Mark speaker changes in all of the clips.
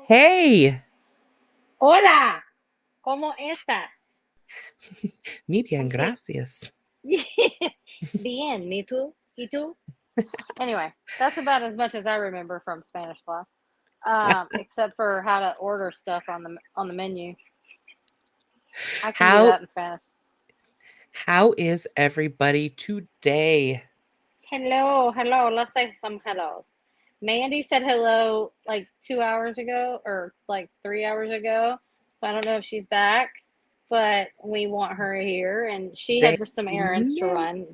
Speaker 1: Hey,
Speaker 2: Hola, ¿cómo estás?
Speaker 1: muy bien,
Speaker 2: ¿Con qué?
Speaker 1: gracias.
Speaker 2: Bien, me too. ¿Y tú? Anyway, that's about as much as I remember from Spanish class. Except for how to order stuff on the menu. I can do
Speaker 1: How
Speaker 2: that in Spanish.
Speaker 1: how is everybody today?
Speaker 2: Hello, hello. Let's say some hellos. Mandy said hello like 2 hours ago or like 3 hours ago. So I don't know if she's back, but we want her here. And she
Speaker 1: They
Speaker 2: had some errands to
Speaker 1: yeah.
Speaker 2: run.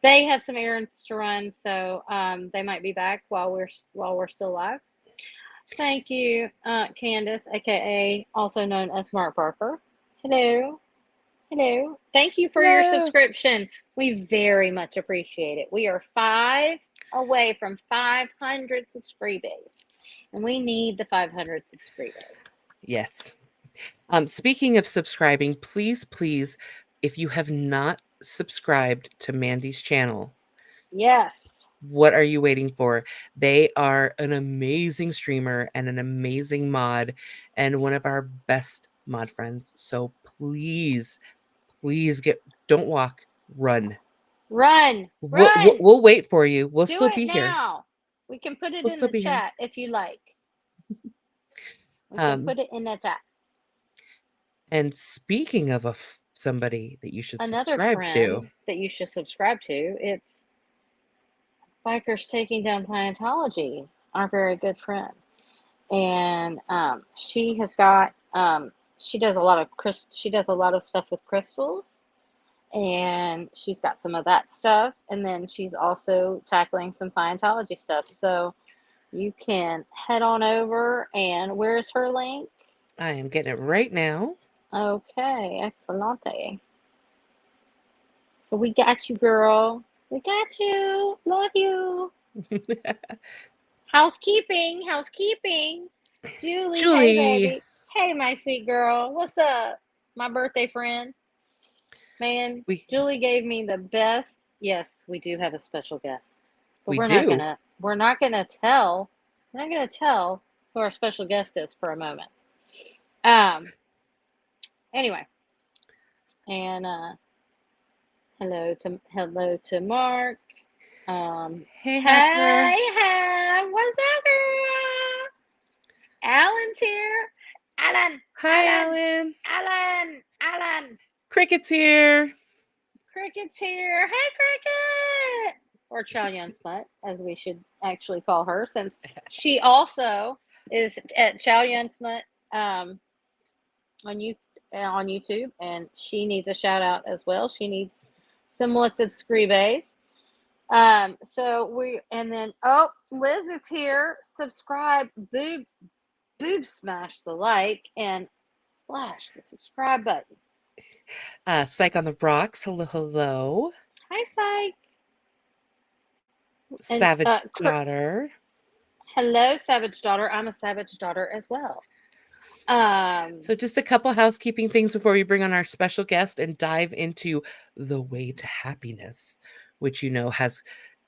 Speaker 2: They had some errands to run, so they might be back while we're still live. Thank you, Candace, aka also known as Mark Barker. Hello. Hello. Thank you for your
Speaker 1: Hello.
Speaker 2: subscription. We very much appreciate it. We are 5 away from 500 subscribers, and we need the 500 subscribers.
Speaker 1: Yes. Speaking of subscribing, please, if you have not subscribed to Mandy's channel,
Speaker 2: Yes.
Speaker 1: what are you waiting for? They are an amazing streamer and an amazing mod and one of our best mod friends. So please don't walk, run.
Speaker 2: Run.
Speaker 1: We'll, we'll
Speaker 2: Run.
Speaker 1: we'll wait for you. We'll
Speaker 2: Do
Speaker 1: still
Speaker 2: it
Speaker 1: be here.
Speaker 2: now. We can put it
Speaker 1: We'll
Speaker 2: in
Speaker 1: still
Speaker 2: the
Speaker 1: be here.
Speaker 2: chat if you like. We can
Speaker 1: Um,
Speaker 2: put it in the chat.
Speaker 1: and speaking of somebody that you should
Speaker 2: Another
Speaker 1: subscribe to,
Speaker 2: friend that you should subscribe to, it's Bikers Taking Down Scientology, our very good friend. And she has got she does a lot of she does a lot of stuff with crystals, and she's got some of that stuff, and then she's also tackling some Scientology stuff. So you can head on over, and where's her link?
Speaker 1: I am getting it right now.
Speaker 2: Okay, excellente. So we got you, girl. We got you. Love you. Housekeeping, housekeeping. Julie, hey
Speaker 1: Julie,
Speaker 2: baby. Hey, my sweet girl. What's up? My birthday friend. Man,
Speaker 1: we
Speaker 2: Julie gave me the best. Yes, we do have a special guest. But
Speaker 1: we
Speaker 2: we're not
Speaker 1: do.
Speaker 2: gonna we're not gonna tell we're not gonna tell who our special guest is for a moment. Um anyway, and hello to Mark.
Speaker 1: Hey, Heifer.
Speaker 2: Hey, what's up, girl? Alan's here. Alan,
Speaker 1: Hi,
Speaker 2: Alan,
Speaker 1: Alan.
Speaker 2: Alan.
Speaker 1: Cricket's here.
Speaker 2: Cricket's here. Hey, Cricket. Or Chow Yun Smut, as we should actually call her, since she also is at Chow Yun Smut on you on YouTube, and she needs a shout out as well. She needs some more subscribers. So we and then Liz is here. Subscribe, boob smash the like and flash the subscribe button.
Speaker 1: Psych on the rocks. Hello.
Speaker 2: Hi, Psych. And
Speaker 1: Savage daughter.
Speaker 2: hello, Savage Daughter. I'm a Savage Daughter as well. Um,
Speaker 1: So, just a couple housekeeping things before we bring on our special guest and dive into the way to happiness, which has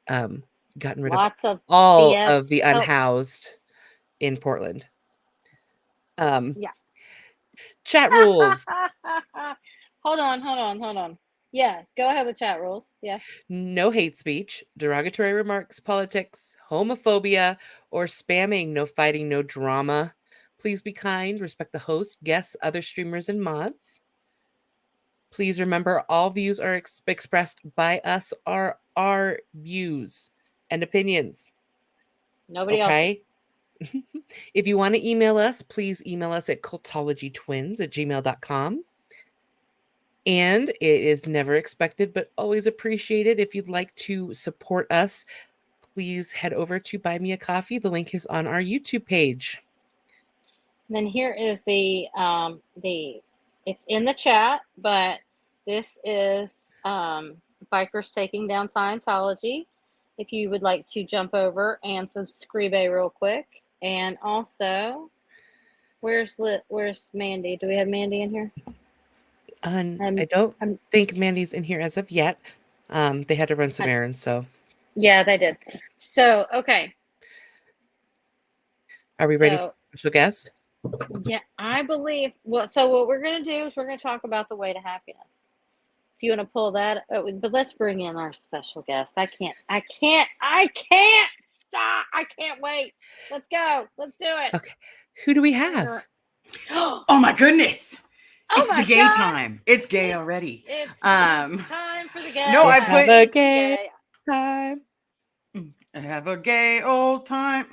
Speaker 1: um, gotten rid of
Speaker 2: Lots of
Speaker 1: all of
Speaker 2: BS.
Speaker 1: the
Speaker 2: Oh,
Speaker 1: unhoused in Portland. Um,
Speaker 2: yeah.
Speaker 1: Chat rules.
Speaker 2: Hold on. Yeah, go ahead with chat rules. Yeah.
Speaker 1: No hate speech, derogatory remarks, politics, homophobia, or spamming. No fighting, no drama. Please be kind, respect the host, guests, other streamers, and mods. Please remember all views are expressed by us are our views and opinions.
Speaker 2: Nobody else's.
Speaker 1: Okay? If you want to email us, please email us at cultologytwins@gmail.com. And it is never expected, but always appreciated. If you'd like to support us, please head over to Buy Me a Coffee. The link is on our YouTube page.
Speaker 2: And then here is it's in the chat, but this is Bikers Taking Down Scientology. If you would like to jump over and subscribe real quick. And also, where's Mandy? Do we have Mandy in here?
Speaker 1: I don't
Speaker 2: I'm
Speaker 1: think Mandy's in here as of yet. They had to run some
Speaker 2: I,
Speaker 1: errands, so
Speaker 2: yeah, they did. So, okay.
Speaker 1: are we ready for
Speaker 2: So,
Speaker 1: special guest?
Speaker 2: Yeah, I believe. Well, so what we're gonna do is we're gonna talk about the way to happiness. If you want to pull that, but let's bring in our special guest. I can't stop. I can't wait. Let's go. Let's do it.
Speaker 1: Okay. Who do we
Speaker 2: Bring
Speaker 1: have?
Speaker 2: her.
Speaker 3: Oh my goodness.
Speaker 2: Oh
Speaker 3: It's
Speaker 2: my
Speaker 3: the gay
Speaker 2: God.
Speaker 3: time. It's gay already.
Speaker 2: It's time for the gay.
Speaker 3: No, I
Speaker 1: Have
Speaker 3: put
Speaker 1: a gay time.
Speaker 3: have a gay old time.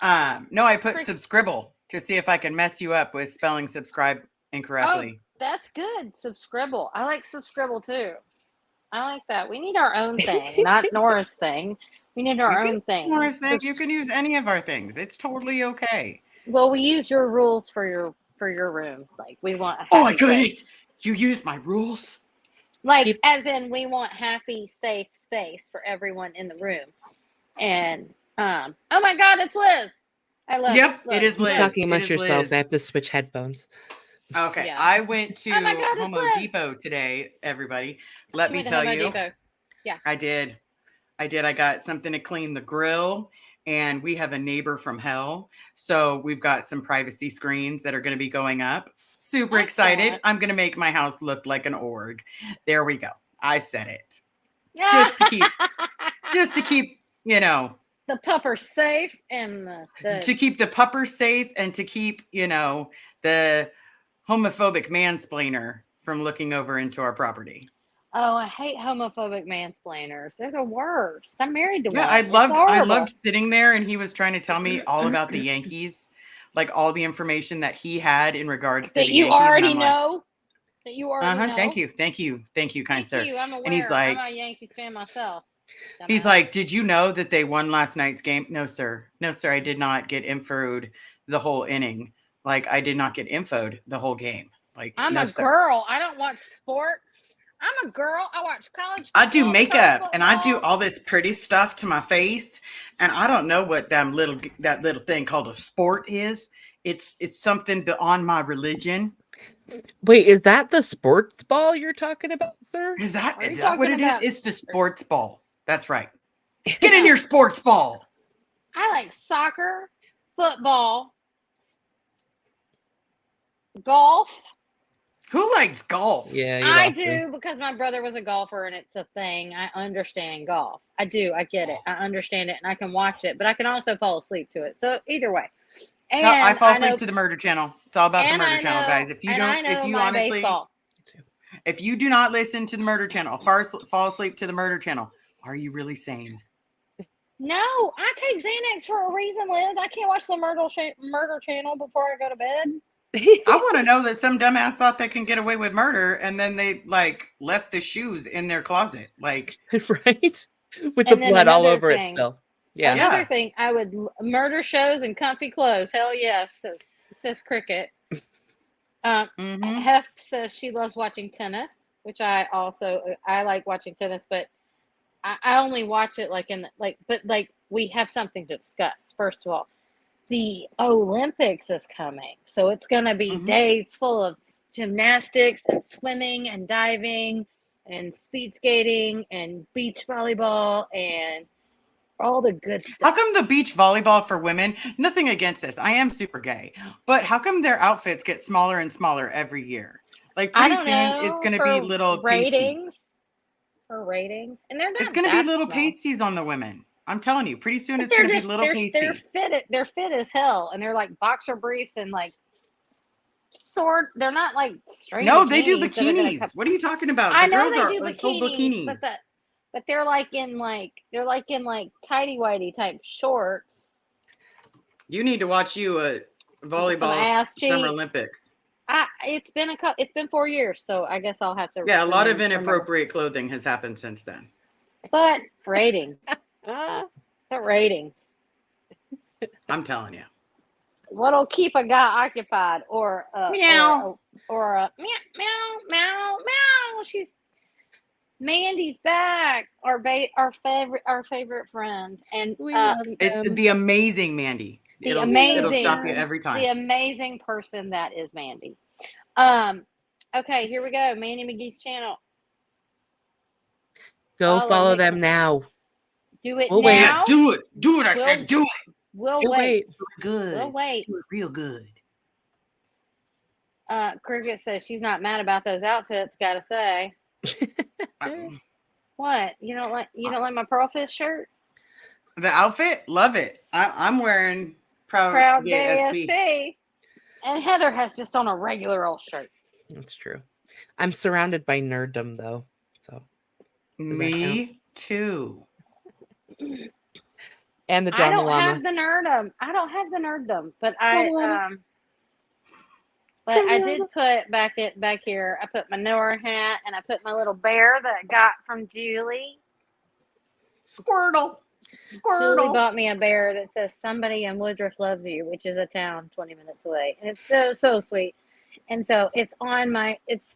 Speaker 3: No, I put subscribble to see if I can mess you up with spelling subscribe incorrectly.
Speaker 2: Oh, that's good. Subscribble. I like subscribble too. I like that. We need our own thing, not Nora's thing. We need our own thing.
Speaker 3: Morris, you can use any of our things. It's totally okay.
Speaker 2: Well, we use your rules for your room. Like we want.
Speaker 3: Oh my goodness! You used my rules.
Speaker 2: Like as in, we want happy, safe space for everyone in the room. And oh my God, it's Liz. I love it.
Speaker 3: Yep, it is Liz.
Speaker 1: You're talking amongst
Speaker 3: It is
Speaker 1: yourselves.
Speaker 3: Liz.
Speaker 1: I have to switch headphones.
Speaker 3: Okay,
Speaker 2: Yeah.
Speaker 3: I went to
Speaker 2: Oh my God, it's
Speaker 3: Home
Speaker 2: Liz.
Speaker 3: Depot today. Everybody, let
Speaker 2: She
Speaker 3: me
Speaker 2: went to
Speaker 3: tell
Speaker 2: Home
Speaker 3: you.
Speaker 2: Depot. Yeah,
Speaker 3: I did. I got something to clean the grill, and we have a neighbor from hell. So we've got some privacy screens that are going to be going up. Super excited.
Speaker 2: Excellent.
Speaker 3: I'm going to make my house look like an org. There we go. I said it. Just to keep, you know,
Speaker 2: the pupper safe and
Speaker 3: to keep the pupper safe and to keep, you know, the homophobic mansplainer from looking over into our property.
Speaker 2: Oh, I hate homophobic mansplainers. They're the worst. I'm married to one.
Speaker 3: I
Speaker 2: It's horrible.
Speaker 3: loved sitting there and he was trying to tell me all about the Yankees, like all the information that he had in regards to
Speaker 2: that
Speaker 3: the
Speaker 2: you
Speaker 3: Yankees.
Speaker 2: already know. That you already know.
Speaker 3: Thank you, kind sir.
Speaker 2: Thank you. I'm aware.
Speaker 3: And he's like,
Speaker 2: I'm a Yankees fan myself.
Speaker 3: He's like, did you know that they won last night's game? No, sir. No, sir. I did not get infoed the whole inning. Like, I did not get infoed the whole game. Like,
Speaker 2: I'm
Speaker 3: no,
Speaker 2: a
Speaker 3: sir.
Speaker 2: girl. I don't watch sports. I'm a girl. I watch college football.
Speaker 3: I do makeup and I do
Speaker 2: football.
Speaker 3: all this pretty stuff to my face, and I don't know what that little thing called a sport is. It's something beyond my religion.
Speaker 1: Wait, is that the sports ball you're talking about, sir?
Speaker 3: Is that
Speaker 2: Are you
Speaker 3: what
Speaker 2: talking
Speaker 3: it
Speaker 2: about-
Speaker 3: is? It's the sports ball. That's right. Get in your sports ball.
Speaker 2: I like soccer, football, golf.
Speaker 3: Who likes golf?
Speaker 1: Yeah,
Speaker 2: I do because my brother was a golfer and it's a thing. I understand golf. I do. I get it. I understand it and I can watch it, but I can also fall asleep to it. So either way. And
Speaker 3: I fall asleep to the Murder Channel. It's all about the Murder Channel, guys. If you don't,
Speaker 2: if you honestly,
Speaker 3: baseball. If you do not listen to the Murder Channel, fall asleep to the Murder Channel, are you really sane?
Speaker 2: No, I take Xanax for a reason, Liz. I can't watch the Murder Channel before I go to bed.
Speaker 3: I want to know that some dumbass thought they can get away with murder, and then they like left the shoes in their closet, like
Speaker 1: right, with the blood all over it still. Yeah.
Speaker 2: Another thing, I would murder shows and comfy clothes. Hell yes, says Cricket. Hef says she loves watching tennis, which I like watching tennis, but I only watch it but we have something to discuss. First of all, the Olympics is coming, so it's going to be days full of gymnastics and swimming and diving and speed skating and beach volleyball and all the good stuff.
Speaker 3: How come the beach volleyball for women, nothing against this, I am super gay, but how come their outfits get smaller and smaller every year? Like pretty soon it's going to be little
Speaker 2: ratings. For ratings, and they're not.
Speaker 3: It's going to be little pasties on the women. I'm telling you, pretty soon it's going to be little pasties.
Speaker 2: They're fit as hell, and they're like boxer briefs and like they're not like straight.
Speaker 3: No, they do bikinis. What are you talking about?
Speaker 2: I
Speaker 3: the
Speaker 2: know
Speaker 3: girls
Speaker 2: they
Speaker 3: are
Speaker 2: do
Speaker 3: like bikinis.
Speaker 2: but they're like in tighty whitey type shorts.
Speaker 3: You need to watch a volleyball Summer Olympics.
Speaker 2: It's been 4 years, so I guess I'll have to.
Speaker 3: Yeah, a lot of inappropriate clothing has happened since then.
Speaker 2: But ratings. But ratings.
Speaker 3: I'm telling you.
Speaker 2: What'll keep a guy occupied or
Speaker 3: meow
Speaker 2: or a meow meow meow meow. Mandy's back. Our favorite friend, and
Speaker 3: it's the amazing Mandy. It'll stop you every time.
Speaker 2: The amazing person that is Mandy. Okay, here we go. Mandy McGee's channel.
Speaker 1: Go follow them now.
Speaker 2: Do it
Speaker 1: now.
Speaker 3: Yeah, do it. I said do it.
Speaker 2: We'll
Speaker 1: We'll
Speaker 2: wait.
Speaker 1: wait.
Speaker 3: Good.
Speaker 2: We'll wait.
Speaker 3: Do it real good.
Speaker 2: Cricket says she's not mad about those outfits. Gotta say, what you don't like? You don't like my pearl fish shirt?
Speaker 3: The outfit, love it. I'm wearing
Speaker 2: Proud
Speaker 3: Gay
Speaker 2: Gay
Speaker 3: SP.
Speaker 2: SP. And Heather has just on a regular old shirt.
Speaker 1: That's true. I'm surrounded by nerddom though. So does that count?
Speaker 3: Me too.
Speaker 1: And the
Speaker 2: I
Speaker 1: drama
Speaker 2: don't
Speaker 1: llama.
Speaker 2: have the nerddom. I don't have the nerddom, but
Speaker 1: Drama llama.
Speaker 2: but I did put back here. I put my Nora hat and I put my little bear that I got from Julie.
Speaker 3: Squirtle.
Speaker 2: Julie bought me a bear that says "Somebody in Woodruff loves you," which is a town 20 minutes away, and it's so sweet. And so it's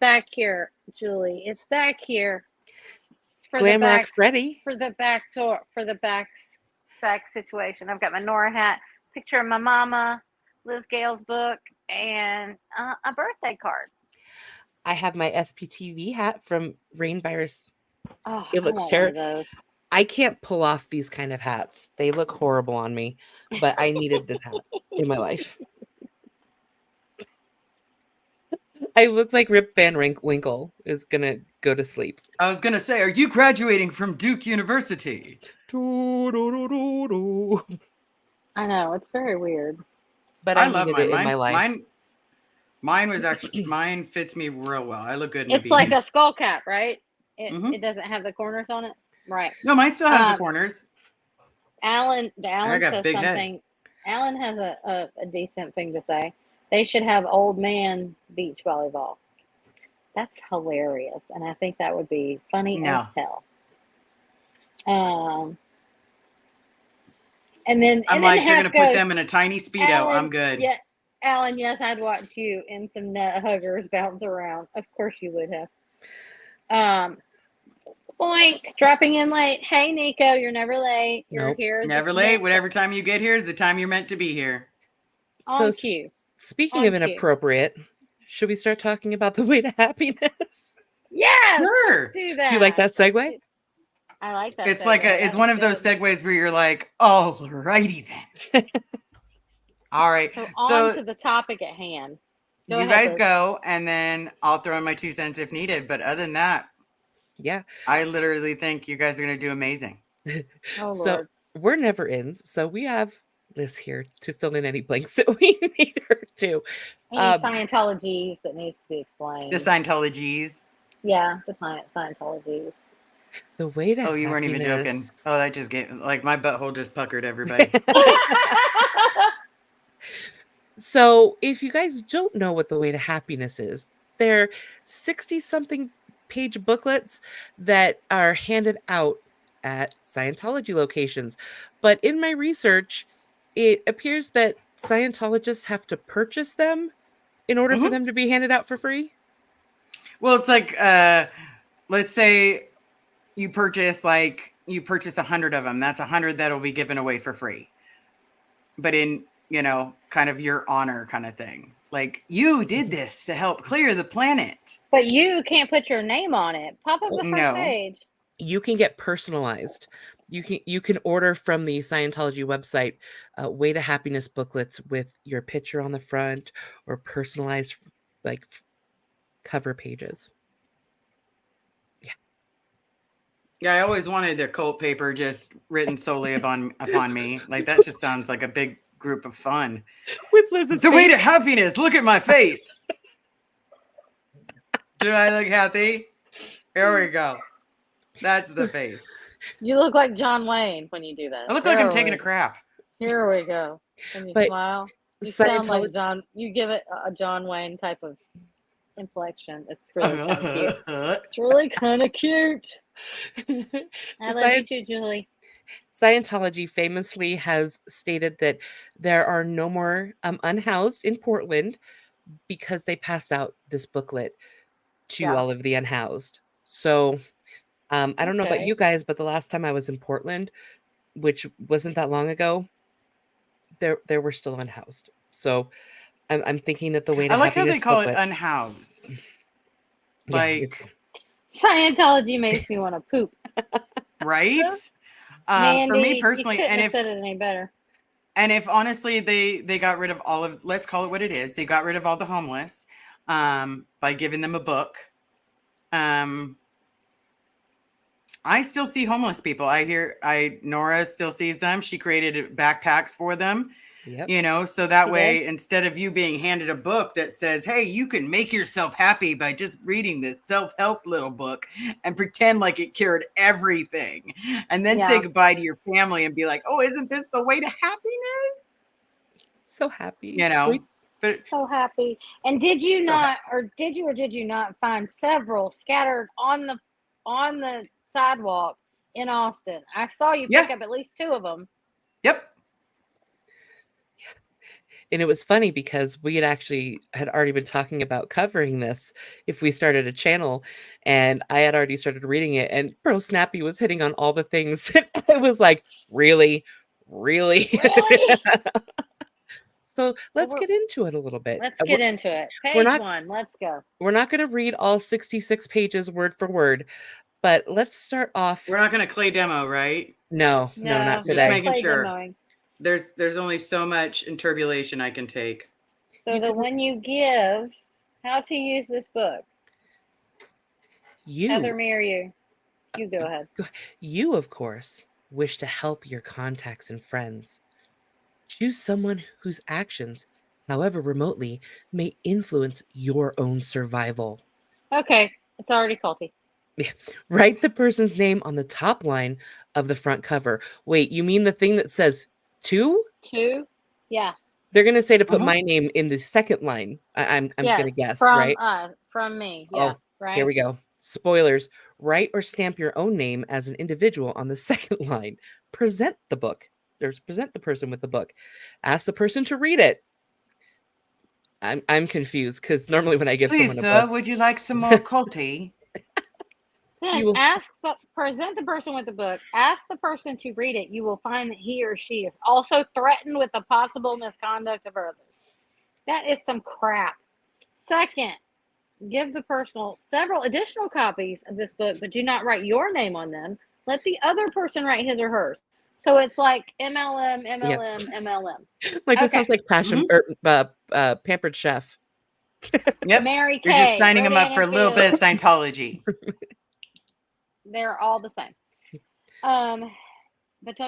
Speaker 2: back here, Julie. It's back here. It's for
Speaker 1: Glam
Speaker 2: the
Speaker 1: Rock
Speaker 2: back,
Speaker 1: Freddy.
Speaker 2: for the back situation. I've got my Nora hat, picture of my mama, Liz Gale's book, and a birthday card.
Speaker 1: I have my SPTV hat from Rain Virus.
Speaker 2: Oh,
Speaker 1: It looks terrible. I can't pull off these kind of hats. They look horrible on me, but I needed this hat in my life. I look like Rip Van Winkle is going to go to sleep.
Speaker 3: I was going to say, are you graduating from Duke University?
Speaker 2: I know, it's very weird.
Speaker 1: But I love it in my life.
Speaker 3: Mine fits me real well. I look good in a
Speaker 2: It's like a skull cap, right? It doesn't have the corners on it. Right.
Speaker 3: No, mine still has the corners.
Speaker 2: Alan says something. Alan has a decent thing to say. They should have old man beach volleyball. That's hilarious, and I think that would be funny as hell. And then
Speaker 3: I'm like, you're gonna put them in a tiny Speedo.
Speaker 2: Alan,
Speaker 3: I'm good.
Speaker 2: Yeah, Alan. Yes, I'd watch you in some nut huggers bounce around. Of course, you would have. Boink, dropping in late. Hey, Nico, you're never late. You're here.
Speaker 3: Never late. Whatever time you get here is the time you're meant to be here.
Speaker 2: On cue.
Speaker 1: Speaking of inappropriate, should we start talking about the way to happiness?
Speaker 2: Yes,
Speaker 3: sure.
Speaker 2: Let's do that.
Speaker 1: Do you like that segue?
Speaker 2: I like that.
Speaker 3: It's it's one of those segues where you're like, all righty then. All right.
Speaker 2: So on to the topic at hand.
Speaker 3: Go ahead, guys go, and then I'll throw in my 2 cents if needed. But other than that,
Speaker 1: yeah,
Speaker 3: I literally think you guys are going to do amazing.
Speaker 2: Oh,
Speaker 1: so
Speaker 2: Lord.
Speaker 1: We're never ends. So we have Liz here to fill in any blanks that we need her to.
Speaker 2: Any Scientologies that needs to be explained.
Speaker 3: The Scientologies.
Speaker 2: Yeah, the Scientologies.
Speaker 1: The way to
Speaker 3: you weren't even joking. Oh, that just gave my butthole just puckered everybody.
Speaker 1: So if you guys don't know what the way to happiness is, they're 60-something page booklets that are handed out at Scientology locations. But in my research, it appears that Scientologists have to purchase them in order for them to be handed out for free.
Speaker 3: Well, it's like, let's say you purchase 100 of them. That's 100 that'll be given away for free. But in, kind of your honor kind of thing. Like, you did this to help clear the planet.
Speaker 2: But you can't put your name on it. Pop up the first page.
Speaker 1: You can get personalized. You can order from the Scientology website Way to Happiness booklets with your picture on the front or personalized like cover pages.
Speaker 3: Yeah, I always wanted a cult paper just written solely upon me. Like, that just sounds like a big group of fun.
Speaker 1: With Liz's
Speaker 3: the way to happiness. Look at my face. Do I look happy? Here we go. That's the face.
Speaker 2: You look like John Wayne when you do that.
Speaker 3: I look like I'm taking a crap.
Speaker 2: Here we go. And you smile. You sound like John. You give it a John Wayne type of inflection. It's really kind of cute. It's really kind of cute. I love you too, Julie.
Speaker 1: Scientology famously has stated that there are no more unhoused in Portland because they passed out this booklet to all of the unhoused. So I don't know about you guys, but the last time I was in Portland, which wasn't that long ago, there were still unhoused. So I'm thinking that the way to
Speaker 3: I like how they call
Speaker 1: booklet,
Speaker 3: it unhoused. Like
Speaker 2: Scientology makes me want to poop.
Speaker 3: Right?
Speaker 2: Mandy,
Speaker 3: for me personally,
Speaker 2: you couldn't
Speaker 3: and
Speaker 2: have said it any better.
Speaker 3: And if honestly they got rid of all of, let's call it what it is, they got rid of all the homeless by giving them a book. I still see homeless people. Nora still sees them. She created backpacks for them.
Speaker 1: Yep.
Speaker 3: You know, so that
Speaker 2: She
Speaker 3: way,
Speaker 2: did.
Speaker 3: instead of you being handed a book that says, hey, you can make yourself happy by just reading this self-help little book and pretend like it cured everything, and then say
Speaker 2: Yeah.
Speaker 3: goodbye to your family and be like, oh, isn't this the way to happiness?
Speaker 1: So happy.
Speaker 3: You know, but
Speaker 2: So happy. And did you
Speaker 3: So
Speaker 2: not, or did you not find several scattered on the sidewalk in Austin? I saw you pick
Speaker 3: Yeah.
Speaker 2: up at least 2 of them.
Speaker 3: yep.
Speaker 1: And it was funny because we had already been talking about covering this if we started a channel, and I had already started reading it, and Pearl Snappy was hitting on all the things. I was like, really? Really?
Speaker 2: Really?
Speaker 1: So let's
Speaker 2: we're-
Speaker 1: get into it a little bit.
Speaker 2: Let's get into it.
Speaker 1: we're
Speaker 2: Page
Speaker 1: not-
Speaker 2: 1. Let's go.
Speaker 1: We're not going to read all 66 pages word for word, but let's start off.
Speaker 3: We're not going to clay demo, right?
Speaker 1: No, not
Speaker 3: Just
Speaker 1: today.
Speaker 3: making
Speaker 2: play
Speaker 3: sure.
Speaker 2: demoing.
Speaker 3: There's only so much interpolation I can take.
Speaker 2: So the one you give, how to use this book. Heather, me or you? You go ahead.
Speaker 1: You, of course, wish to help your contacts and friends. Choose someone whose actions, however remotely, may influence your own survival.
Speaker 2: Okay, it's already culty.
Speaker 1: Write the person's name on the top line of the front cover. Wait, you mean the thing that says 2?
Speaker 2: 2? Yeah.
Speaker 1: They're going to say to put my name in the second line. I'm going to guess, right?
Speaker 2: From me. Yeah, right.
Speaker 1: Here we go. Spoilers. Write or stamp your own name as an individual on the second line. Present the book. Present the person with the book. Ask the person to read it. I'm confused because normally when I give
Speaker 3: Please,
Speaker 1: someone a
Speaker 3: sir,
Speaker 1: book,
Speaker 3: would you like some more culty?
Speaker 2: Then
Speaker 1: you will-
Speaker 2: present the person with the book. Ask the person to read it. You will find that he or she is also threatened with the possible misconduct of others. That is some crap. Second, give the person several additional copies of this book, but do not write your name on them. Let the other person write his or hers. So it's like MLM.
Speaker 1: like this
Speaker 2: Okay.
Speaker 1: sounds like Passion or Pampered Chef.
Speaker 3: Yep.
Speaker 2: Mary Kay.
Speaker 3: You're just signing
Speaker 2: Brett
Speaker 3: them up for a little bit of
Speaker 2: Annenfield.
Speaker 3: Scientology.
Speaker 2: They're all the same. But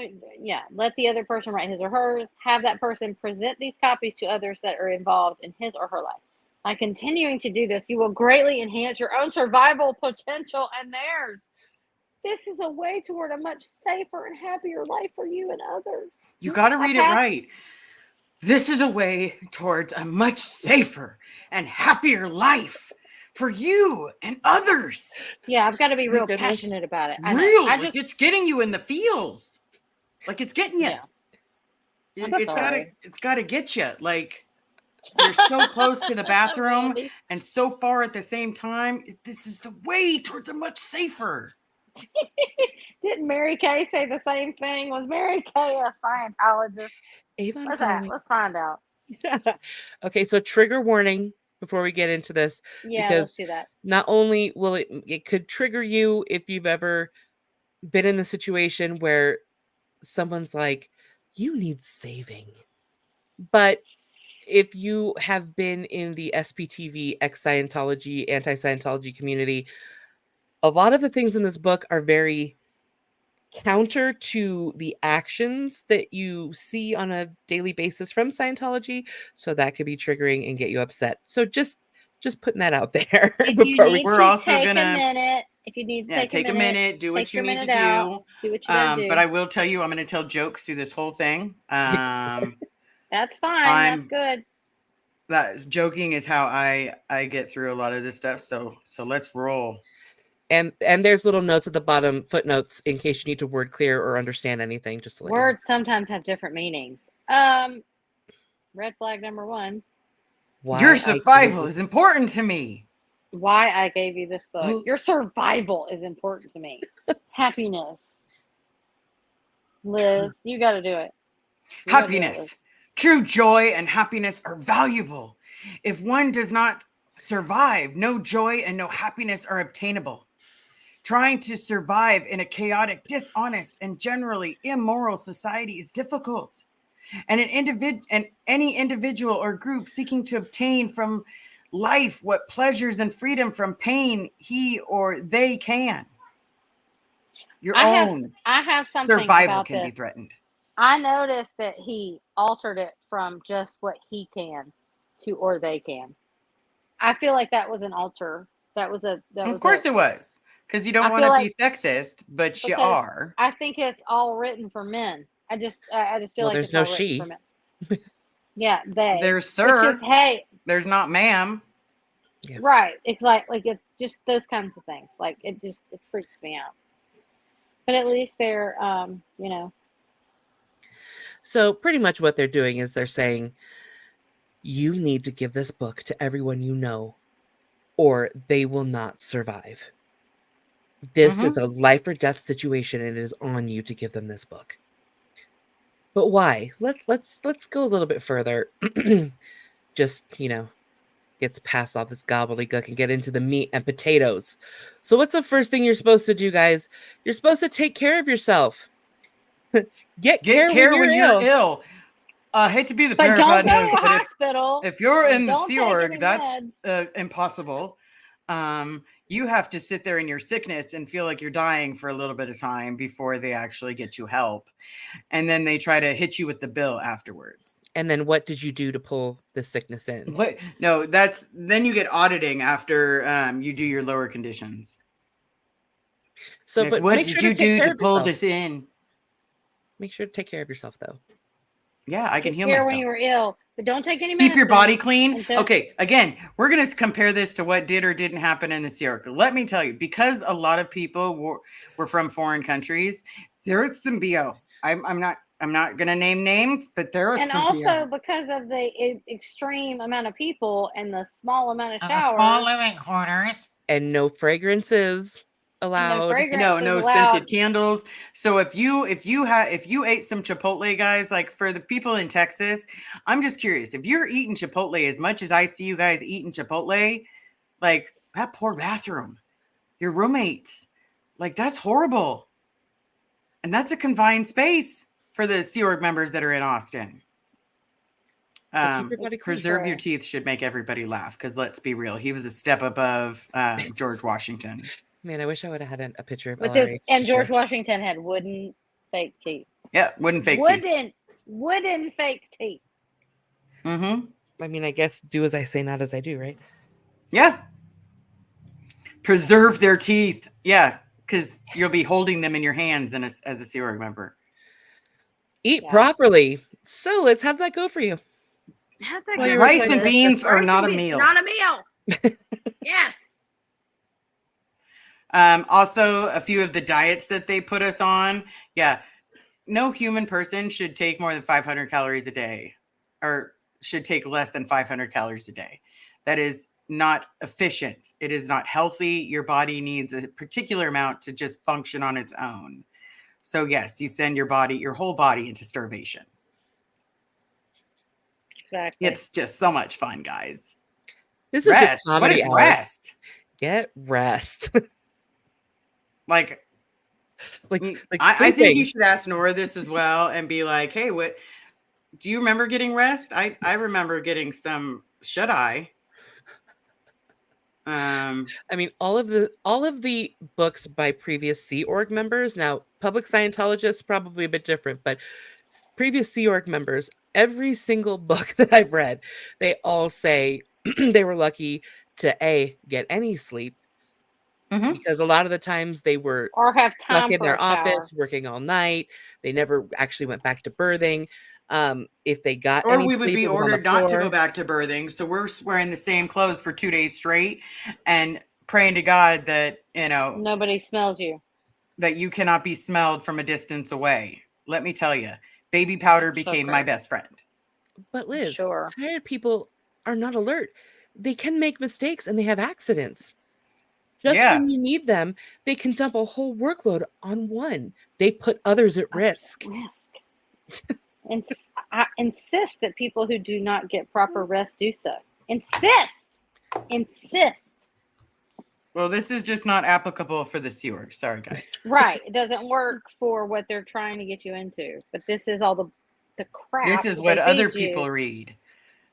Speaker 2: let the other person write his or hers. Have that person present these copies to others that are involved in his or her life. By continuing to do this, you will greatly enhance your own survival potential and theirs. This is a way toward a much safer and happier life for you and others.
Speaker 3: You got to read it right. This is a way towards a much safer and happier life for you and others.
Speaker 2: Yeah, I've got to be real passionate about it.
Speaker 3: Like it's getting you in the feels. Like it's getting you.
Speaker 2: Yeah.
Speaker 3: It's got to get you. Like you're so close to the bathroom and so far at the same time. This is the way towards a much safer.
Speaker 2: Didn't Mary Kay say the same thing? Was Mary Kay a Scientologist?
Speaker 1: Avon
Speaker 2: What's
Speaker 1: Conley.
Speaker 2: that? Let's find out.
Speaker 1: Okay, so trigger warning before we get into this.
Speaker 2: Yeah,
Speaker 1: because
Speaker 2: let's do that.
Speaker 1: Not only will it could trigger you if you've ever been in the situation where someone's like, you need saving. But if you have been in the SPTV, ex-Scientology, anti-Scientology community, a lot of the things in this book are very counter to the actions that you see on a daily basis from Scientology. So that could be triggering and get you upset. So just putting that out there.
Speaker 2: If you need to take a minute, if you need to take a minute,
Speaker 3: do what you need to do.
Speaker 2: Do what you gotta do.
Speaker 3: But I will tell you, I'm going to tell jokes through this whole thing.
Speaker 2: That's fine. That's good.
Speaker 3: That joking is how I get through a lot of this stuff. So let's roll.
Speaker 1: And there's little notes at the bottom, footnotes, in case you need to word clear or understand anything. Just to let
Speaker 2: words sometimes have different meanings. Red flag number 1.
Speaker 3: Your survival is important to me.
Speaker 2: Why I gave you this book. Your survival is important to me. Happiness. Liz, you got to do it.
Speaker 3: Happiness. True joy and happiness are valuable. If one does not survive, no joy and no happiness are obtainable. Trying to survive in a chaotic, dishonest, and generally immoral society is difficult. and any individual or group seeking to obtain from life what pleasures and freedom from pain he or they can. Your own
Speaker 2: I have something
Speaker 3: survival
Speaker 2: about
Speaker 3: can be
Speaker 2: this.
Speaker 3: threatened.
Speaker 2: I noticed that he altered it from just what he can to or they can. I feel like that was an alter.
Speaker 3: Of course it was, because you don't
Speaker 2: I
Speaker 3: want
Speaker 2: feel
Speaker 3: to
Speaker 2: like
Speaker 3: be sexist, but you
Speaker 2: because
Speaker 3: are.
Speaker 2: I think it's all written for men. I just feel
Speaker 1: Well,
Speaker 2: like
Speaker 1: there's
Speaker 2: it's
Speaker 1: no
Speaker 2: all written
Speaker 1: she.
Speaker 2: for men. Yeah, they.
Speaker 3: There's
Speaker 2: Which
Speaker 3: sir.
Speaker 2: is hey,
Speaker 3: There's not ma'am.
Speaker 1: Yeah.
Speaker 2: right. It's like it's just those kinds of things. Like it freaks me out. But at least they're you know.
Speaker 1: So pretty much what they're doing is they're saying, you need to give this book to everyone you know, or they will not survive. This is a life or death situation, and it is on you to give them this book. But why? Let's go a little bit further. Just, gets past all this gobbledygook and get into the meat and potatoes. So what's the first thing you're supposed to do, guys? You're supposed to take care of yourself. Get care when you're ill.
Speaker 3: I hate to be the
Speaker 2: But
Speaker 3: bearer of
Speaker 2: don't
Speaker 3: bad
Speaker 2: go
Speaker 3: news,
Speaker 2: to a
Speaker 3: but
Speaker 2: hospital.
Speaker 3: if you're in the
Speaker 2: don't
Speaker 3: Sea
Speaker 2: take
Speaker 3: Org,
Speaker 2: any
Speaker 3: that's
Speaker 2: meds.
Speaker 3: impossible. You have to sit there in your sickness and feel like you're dying for a little bit of time before they actually get you help. And then they try to hit you with the bill afterwards.
Speaker 1: And then what did you do to pull the sickness in?
Speaker 3: What? No, then you get auditing after you do your lower conditions.
Speaker 1: So,
Speaker 3: Like,
Speaker 1: but
Speaker 3: what
Speaker 1: make
Speaker 3: did
Speaker 1: sure
Speaker 3: you
Speaker 1: to take
Speaker 3: do
Speaker 1: care
Speaker 3: to
Speaker 1: of
Speaker 3: pull
Speaker 1: yourself.
Speaker 3: this in?
Speaker 1: Make sure to take care of yourself, though.
Speaker 3: Yeah, I can heal
Speaker 2: Care
Speaker 3: myself.
Speaker 2: when you were ill, but don't take any
Speaker 3: Keep your
Speaker 2: medicine.
Speaker 3: body clean.
Speaker 2: and don't-
Speaker 3: Okay, again, we're going to compare this to what did or didn't happen in the Sea Org. Let me tell you, because a lot of people were from foreign countries, there's some BO. I'm not going to name names, but there was
Speaker 2: And
Speaker 3: some
Speaker 2: also
Speaker 3: BO.
Speaker 2: because of the extreme amount of people and the small amount of
Speaker 3: And
Speaker 2: showers,
Speaker 3: the small living quarters.
Speaker 1: And no fragrances allowed.
Speaker 3: No scented candles. So if you ate some Chipotle, guys, like for the people in Texas, I'm just curious, if you're eating Chipotle as much as I see you guys eating Chipotle, like that poor bathroom, your roommates, like that's horrible. And that's a confined space for the Sea Org members that are in Austin.
Speaker 1: Keep your body clean.
Speaker 3: Preserve your teeth should make everybody laugh, because let's be real, he was a step above George Washington.
Speaker 1: Man, I wish I would have had a picture of
Speaker 2: With
Speaker 1: LRH.
Speaker 2: this, and George Washington had wooden fake teeth.
Speaker 3: Yeah, wooden fake teeth.
Speaker 2: Wooden fake teeth.
Speaker 3: Mm-hmm.
Speaker 1: I mean, I guess do as I say, not as I do, right?
Speaker 3: Yeah. Preserve their teeth. Yeah, because you'll be holding them in your hands as a Sea Org member.
Speaker 1: Eat properly. So let's have that go for you.
Speaker 3: Rice and beans are not a meal.
Speaker 2: Not a meal. Yes.
Speaker 3: Also, a few of the diets that they put us on. Yeah. No human person should take more than 500 calories a day, or should take less than 500 calories a day. That is not efficient. It is not healthy. Your body needs a particular amount to just function on its own. So yes, you send your whole body into starvation.
Speaker 2: Exactly.
Speaker 3: It's just so much fun, guys.
Speaker 1: This is just comedy.
Speaker 3: What is rest?
Speaker 1: Get rest.
Speaker 3: Like I think you should ask Nora this as well and be like, hey, what do you remember getting rest? I remember getting some shut eye.
Speaker 1: I mean, all of the books by previous Sea Org members. Now, public Scientologists probably a bit different, but previous Sea Org members, every single book that I've read, they all say they were lucky to get any sleep, because a lot of the times they were
Speaker 2: or have time
Speaker 1: stuck in their office working all night. They never actually went back to birthing. If they got
Speaker 3: or
Speaker 1: any
Speaker 3: we would
Speaker 1: sleep,
Speaker 3: be ordered not to go back to birthing, so we're wearing the same clothes for 2 days straight and praying to God that
Speaker 2: nobody smells you,
Speaker 3: that you cannot be smelled from a distance away. Let me tell you, baby powder became my best friend.
Speaker 1: But Liz, tired people are not alert. They can make mistakes and they have accidents. Just when you need them, they can dump a whole workload on one. They put others at risk.
Speaker 2: And I insist that people who do not get proper rest do so. Insist.
Speaker 3: Well, this is just not applicable for the Sea Org. Sorry, guys.
Speaker 2: Right. It doesn't work for what they're trying to get you into. But this is all the the crap.
Speaker 3: This is
Speaker 2: that
Speaker 3: what
Speaker 2: they
Speaker 3: other
Speaker 2: feed you.
Speaker 3: people read.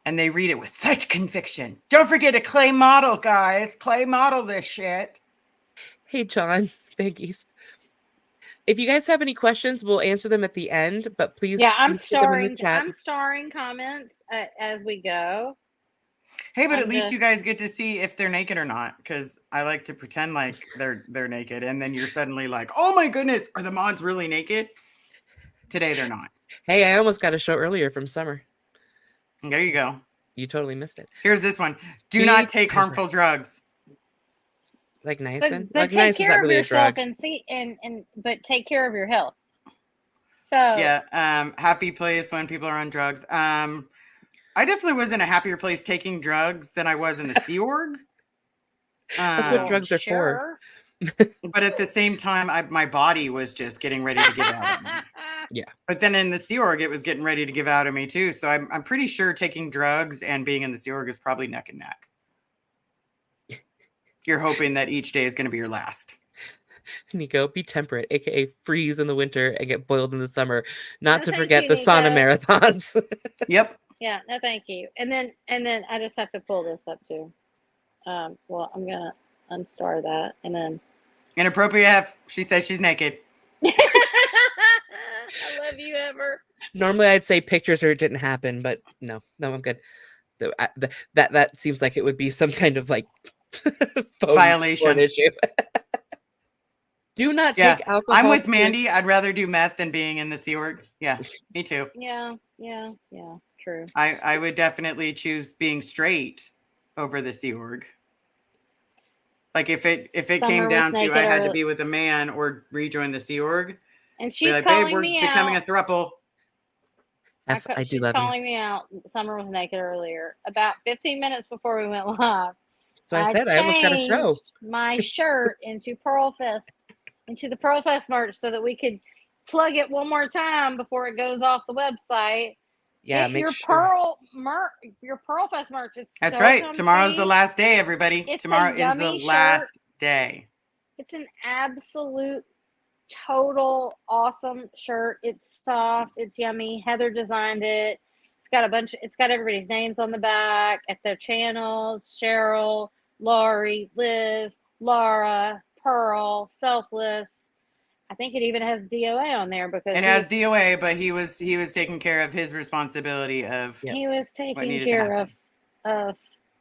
Speaker 3: And they read it with such conviction. Don't forget to clay model, guys. Clay model this shit.
Speaker 1: Hey, John, Biggies. If you guys have any questions, we'll answer them at the end, but please,
Speaker 2: Yeah, I'm
Speaker 1: please put them in the
Speaker 2: starring.
Speaker 1: chat.
Speaker 2: I'm starring comments as we go.
Speaker 3: Hey, but
Speaker 2: I'm
Speaker 3: at least you
Speaker 2: just-
Speaker 3: guys get to see if they're naked or not, because I like to pretend like they're naked, and then you're suddenly like, oh my goodness, are the mods really naked? Today they're not.
Speaker 1: Hey, I almost got a show earlier from Summer.
Speaker 3: There you go.
Speaker 1: You totally missed it.
Speaker 3: Here's this one. Do
Speaker 1: Be
Speaker 3: not take
Speaker 1: pepper.
Speaker 3: harmful drugs.
Speaker 1: Like niacin?
Speaker 2: But
Speaker 1: Like
Speaker 2: take
Speaker 1: niacin's
Speaker 2: care
Speaker 1: not
Speaker 2: of
Speaker 1: really a
Speaker 2: yourself
Speaker 1: drug.
Speaker 2: but take care of your health. So
Speaker 3: Yeah. Happy place when people are on drugs. I definitely was in a happier place taking drugs than I was in the Sea Org.
Speaker 1: That's what drugs are for.
Speaker 3: But at the same time, my body was just getting ready to give out of me.
Speaker 1: Yeah.
Speaker 3: But then in the Sea Org, it was getting ready to give out of me too. So I'm pretty sure taking drugs and being in the Sea Org is probably neck and neck. You're hoping that each day is going to be your last.
Speaker 1: Nico, be temperate, aka freeze in the winter and get boiled in the summer. Not
Speaker 2: No,
Speaker 1: to
Speaker 2: thank
Speaker 1: forget
Speaker 2: you,
Speaker 1: the sauna
Speaker 2: Nico.
Speaker 1: marathons.
Speaker 3: Yep.
Speaker 2: Yeah, no, thank you. And then I just have to pull this up too. Well, I'm gonna unstar that, and then
Speaker 3: Inappropriate F. She says she's naked.
Speaker 2: I love you, Ever.
Speaker 1: Normally I'd say pictures or it didn't happen, but no, I'm good. That seems like it would be some kind of like phone
Speaker 3: Violation.
Speaker 1: issue. Do not
Speaker 3: Yeah,
Speaker 1: take alcohol.
Speaker 3: I'm with
Speaker 1: to-
Speaker 3: Mandy. I'd rather do meth than being in the Sea Org. Yeah, me too.
Speaker 2: Yeah, true.
Speaker 3: I would definitely choose being straight over the Sea Org. Like if it
Speaker 2: Summer
Speaker 3: came
Speaker 2: was
Speaker 3: down to
Speaker 2: naked
Speaker 3: I had to
Speaker 2: early-
Speaker 3: be with a man or rejoin the Sea Org,
Speaker 2: And
Speaker 3: be
Speaker 2: she's
Speaker 3: like,
Speaker 2: calling
Speaker 3: babe, we're
Speaker 2: me
Speaker 3: becoming
Speaker 2: out.
Speaker 3: a throuple.
Speaker 1: I do
Speaker 2: She's
Speaker 1: love you.
Speaker 2: calling me out. Summer was naked earlier. About 15 minutes before we went live.
Speaker 1: So I said I almost got a show.
Speaker 2: changed my shirt into the Pearl Fest merch so that we could plug it one more time before it goes off the website.
Speaker 1: Yeah,
Speaker 2: Get
Speaker 1: make
Speaker 2: your
Speaker 1: sure.
Speaker 2: your Pearl Fest merch. It's
Speaker 3: That's
Speaker 2: so
Speaker 3: right.
Speaker 2: comfy.
Speaker 3: Tomorrow's the last day, everybody.
Speaker 2: It's a
Speaker 3: Tomorrow is the
Speaker 2: yummy
Speaker 3: last day.
Speaker 2: It's an absolute total awesome shirt. It's soft, it's yummy. Heather designed it. It's got everybody's names on the back at their channels: Cheryl, Laurie, Liz, Laura, Pearl, Selfless. I think it even has DOA on there because
Speaker 3: It has DOA, but he was taking care of his responsibility of
Speaker 1: Yeah.
Speaker 2: he was
Speaker 3: what
Speaker 2: taking
Speaker 3: needed to
Speaker 2: care
Speaker 3: happen.
Speaker 2: of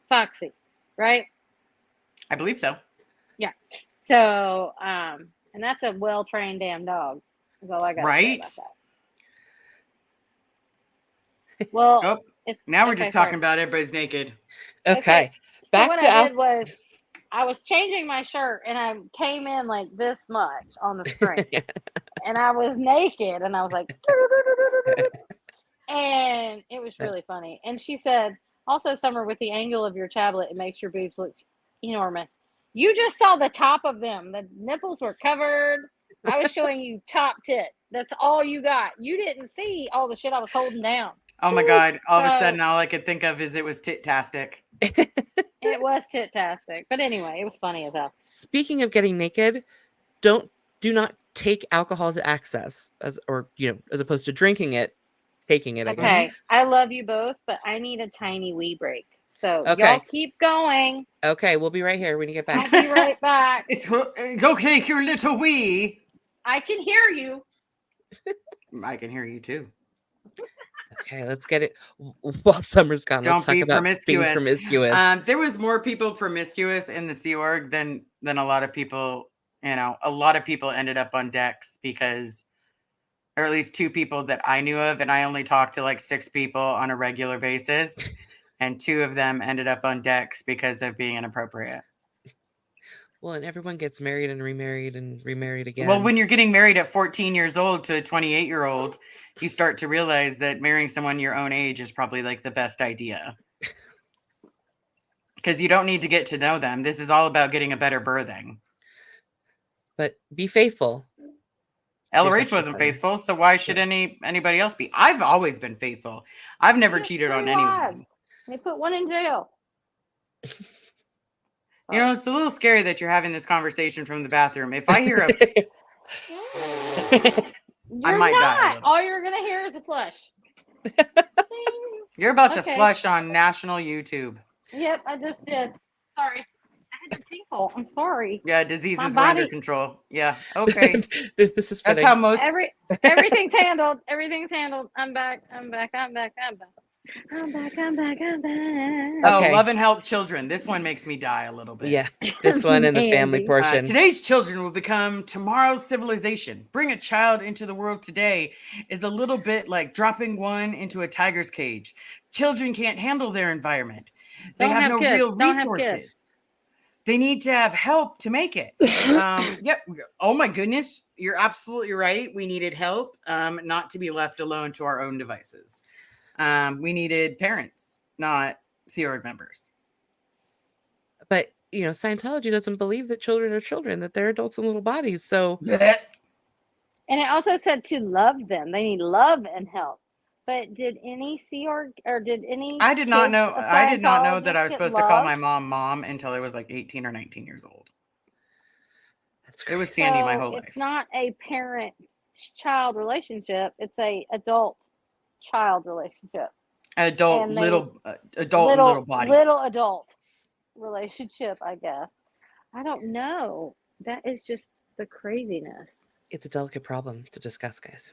Speaker 2: Foxy, right?
Speaker 3: I believe so.
Speaker 2: So, and that's a well-trained damn dog. Is all I got
Speaker 3: Right?
Speaker 2: to say about that. Well,
Speaker 3: Oh,
Speaker 2: it's,
Speaker 3: now we're
Speaker 2: okay,
Speaker 3: just talking
Speaker 2: sorry.
Speaker 3: about everybody's naked.
Speaker 1: Okay.
Speaker 2: So
Speaker 1: Back
Speaker 2: what
Speaker 1: to
Speaker 2: I did was I was changing my shirt and I came in like this much on the screen, and I was naked, and I was like, and it was really funny. And she said, also, Summer, with the angle of your tablet, it makes your boobs look enormous. You just saw the top of them. The nipples were covered. I was showing you top tit. That's all you got. You didn't see all the shit I was holding down.
Speaker 3: Oh my God. All of a
Speaker 2: So-
Speaker 3: sudden, all I could think of is it was tit-tastic.
Speaker 2: It was tit-tastic. But anyway, it was funny as hell.
Speaker 1: Speaking of getting naked, do not take alcohol to access as opposed to drinking it, taking it. I guess.
Speaker 2: Okay, I love you both, but I need a tiny wee break. So
Speaker 1: Okay.
Speaker 2: y'all keep going.
Speaker 1: Okay, we'll be right here when you get
Speaker 2: I'll
Speaker 1: back.
Speaker 2: be right back.
Speaker 3: Go take your little wee.
Speaker 2: I can hear you.
Speaker 3: I can hear you too.
Speaker 1: Okay, let's get it. While Summer's gone, let's
Speaker 3: Don't
Speaker 1: talk
Speaker 3: be
Speaker 1: about being
Speaker 3: promiscuous.
Speaker 1: promiscuous.
Speaker 3: There was more people promiscuous in the Sea Org than a lot of people. A lot of people ended up on decks because, or at least 2 people that I knew of, and I only talked to like 6 people on a regular basis, and 2 of them ended up on decks because of being inappropriate.
Speaker 1: Well, and everyone gets married and remarried again.
Speaker 3: Well, when you're getting married at 14 years old to a 28-year-old, you start to realize that marrying someone your own age is probably like the best idea. Because you don't need to get to know them. This is all about getting a better birthing.
Speaker 1: But be faithful.
Speaker 3: LRH
Speaker 1: sexual
Speaker 3: wasn't
Speaker 1: partner.
Speaker 3: faithful, so why should anybody else be? I've always been faithful. I've never
Speaker 2: He has
Speaker 3: cheated
Speaker 2: 3
Speaker 3: on anyone.
Speaker 2: wives. They put one in jail.
Speaker 3: It's a little scary that you're having this conversation from the bathroom. If I hear a
Speaker 2: You're
Speaker 3: might die a
Speaker 2: not.
Speaker 3: little.
Speaker 2: All you're gonna hear is a flush. Ding.
Speaker 3: You're about to
Speaker 2: Okay.
Speaker 3: flush on national YouTube.
Speaker 2: Yep, I just did. Sorry. I had to tinkle. I'm sorry.
Speaker 3: Yeah, diseases
Speaker 2: My
Speaker 3: were under
Speaker 2: body-
Speaker 3: control. Yeah, okay.
Speaker 1: This is
Speaker 3: That's
Speaker 1: fitting.
Speaker 3: how most.
Speaker 2: Everything's handled. Everything's handled. I'm back. I'm back. I'm back. I'm back. I'm back. I'm back. I'm back.
Speaker 3: Oh,
Speaker 1: Okay.
Speaker 3: love and help children. This one makes me die a little bit.
Speaker 1: Yeah, this one and the family
Speaker 2: Mandy.
Speaker 1: portion.
Speaker 3: Today's children will become tomorrow's civilization. Bring a child into the world today is a little bit like dropping one into a tiger's cage. Children can't handle their environment. They
Speaker 2: Don't
Speaker 3: have
Speaker 2: have
Speaker 3: no
Speaker 2: kids.
Speaker 3: real
Speaker 2: Don't have kids.
Speaker 3: resources. They need to have help to make it. Yep. Oh my goodness. You're absolutely right. We needed help, not to be left alone to our own devices. We needed parents, not Sea Org members.
Speaker 1: But Scientology doesn't believe that children are children, that they're adults in little bodies. So
Speaker 2: And it also said to love them. They need love and help. But did any Sea Org or did any?
Speaker 3: I did not
Speaker 2: kids
Speaker 3: know.
Speaker 2: of
Speaker 3: I did not know that
Speaker 2: Scientologists
Speaker 3: I was
Speaker 2: get
Speaker 3: supposed to call my
Speaker 2: love?
Speaker 3: mom until I was like 18 or 19 years old.
Speaker 1: that's
Speaker 3: It was
Speaker 1: crazy.
Speaker 3: Sandy my
Speaker 2: So
Speaker 3: whole
Speaker 2: it's
Speaker 3: life.
Speaker 2: not a parent-child relationship. It's a adult-child relationship.
Speaker 3: Adult
Speaker 2: and they-
Speaker 3: little adult and little body.
Speaker 2: Little adult relationship, I guess. I don't know. That is just the craziness.
Speaker 1: It's a delicate problem to discuss, guys.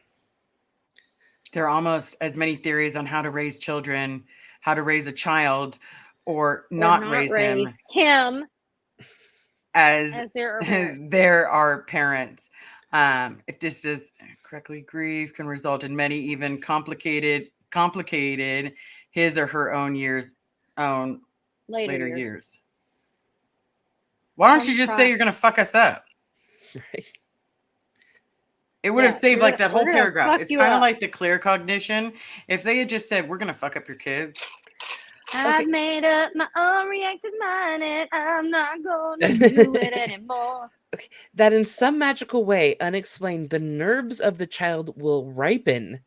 Speaker 3: There are almost as many theories on how to raise children, how to raise a child, or not raise
Speaker 2: him
Speaker 3: as
Speaker 2: there are parents.
Speaker 3: there are parents. If this does correctly grieve can result in many even complicated his or her own later years. Why don't you just say you're gonna fuck us up?
Speaker 1: Right?
Speaker 3: It would have saved like that whole
Speaker 2: we're gonna
Speaker 3: paragraph.
Speaker 2: fuck
Speaker 3: It's
Speaker 2: you
Speaker 3: kind of
Speaker 2: up.
Speaker 3: like the clear cognition. If they had just said, we're going to fuck up your kids.
Speaker 2: I've made up my own reactive mind and I'm not going to do it anymore.
Speaker 1: That in some magical way, unexplained, the nerves of the child will ripen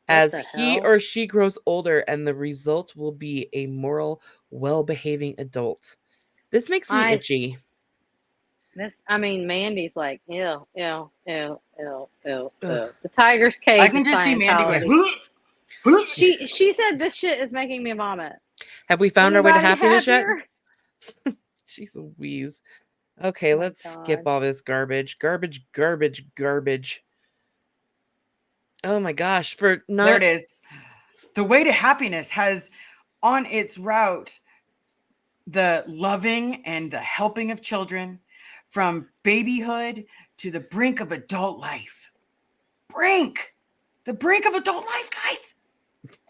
Speaker 1: as
Speaker 2: the
Speaker 1: he
Speaker 2: hell?
Speaker 1: or she grows older, and the result will be a moral, well-behaving adult. This makes me itchy.
Speaker 2: Mandy's like, ew. The tiger's cage.
Speaker 3: I can just see Mandy going.
Speaker 2: She said this shit is making me vomit.
Speaker 1: Have we found our way to happiness yet?
Speaker 2: happier?
Speaker 1: Jeez Louise. Okay,
Speaker 2: Oh my
Speaker 1: let's skip
Speaker 2: God.
Speaker 1: all this garbage. Garbage. Oh my gosh.
Speaker 3: There it is. The way to happiness has on its route the loving and the helping of children from babyhood to the brink of adult life. The brink of adult life, guys.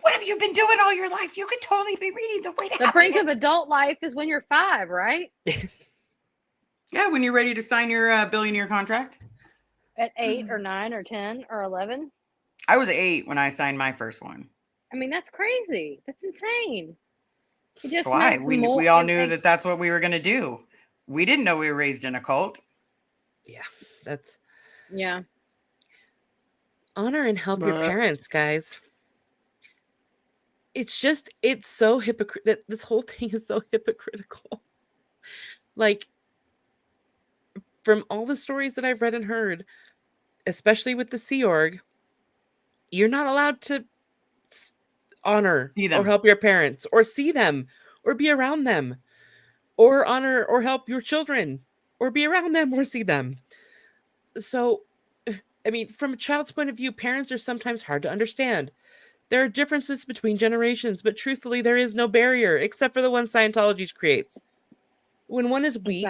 Speaker 3: What have you been doing all your life? You could totally be reading The Way to
Speaker 2: The
Speaker 3: Happiness.
Speaker 2: brink of adult life is when you're 5, right?
Speaker 3: Yeah, when you're ready to sign your billionaire contract.
Speaker 2: At 8 or 9 or 10 or 11.
Speaker 3: I was 8 when I signed my first one.
Speaker 2: I mean, that's crazy. That's insane. It just
Speaker 3: Why?
Speaker 2: makes
Speaker 3: We all knew that that's what we were going to do. We didn't know we were raised in a cult.
Speaker 1: Yeah, that's
Speaker 2: Yeah.
Speaker 1: honor and help your parents, guys. It's so hypocritical. This whole thing is so hypocritical. Like, from all the stories that I've read and heard, especially with the Sea Org, you're not allowed to honor or help your parents or see them or be around them or honor or help your children or be around them or see them. So, I mean, from a child's point of view, parents are sometimes hard to understand. There are differences between generations, but truthfully, there is no barrier except for the one Scientology creates. When one is weak,